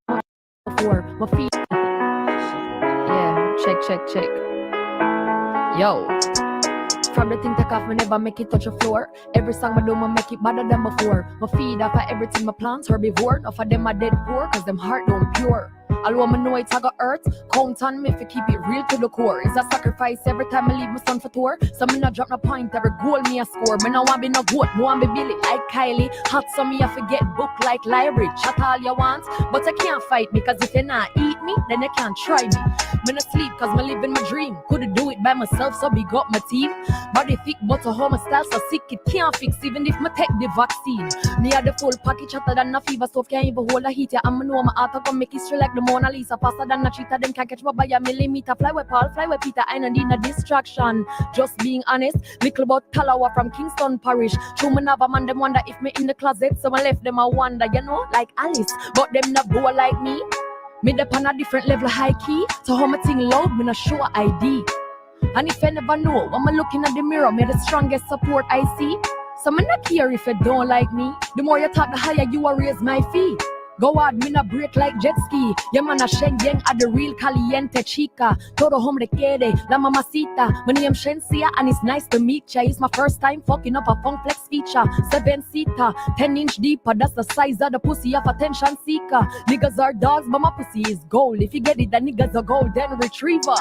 Before my feet. Yeah. Check. Yo. From the thing take off, me never make it touch the floor. Every song I do, I make it better than before. My feed off of everything my plants herbivore. Enough of them are dead poor, cause them heart don't pure. Although I know it's a got earth, count on me if you keep it real to the core. It's a sacrifice every time I leave my son for tour. So me not drop no point, every goal me a score. Me no want be no goat, no want be Billy like Kylie. Hot so me I forget book like library. Chat all you want, but I can't fight me. Cause if you not eat me, then you can't try me. Me no sleep cause me living my dream. Couldn't do it by myself, so big up my team. Body thick but a home style so sick it can't fix even if me take the vaccine. Me had the full package hotter than a fever stuff can't even hold a heat. Yeah, I'm know my heart gonna make history like the Mona Lisa. Faster than a cheetah, them can't catch me by a millimeter. Fly with Paul, fly with Peter, I don't need no distraction. Just being honest, little about Talawa from Kingston Parish. True me never man, them wonder if me in the closet. So I left them I wonder, you know, like Alice. But them not go like me. Me dep on a different level high key. So how me ting loud, me not show ID. And if I never know, when I'm looking at the mirror, me the strongest support I see. So me not care if you don't like me. The more you talk, the higher you will raise my fee. Go hard, me not break like jet ski. Yeah, man, a Shen Yang at the real caliente chica. Todo hombre quiere, la mamacita. My name Shen Sia, and it's nice to meet ya. It's my first time fucking up a funk flex feature. 7-seater, 10-inch deeper. That's the size of the pussy of attention seeker. Niggas are dogs, but my pussy is gold. If you get it, the niggas a golden retriever.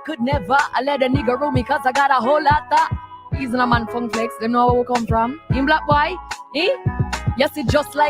Could never. I let a nigga roll me cause I got a whole lot of. He's a man funk flex. Them know where we come from. In black boy, eh? Yes, it just like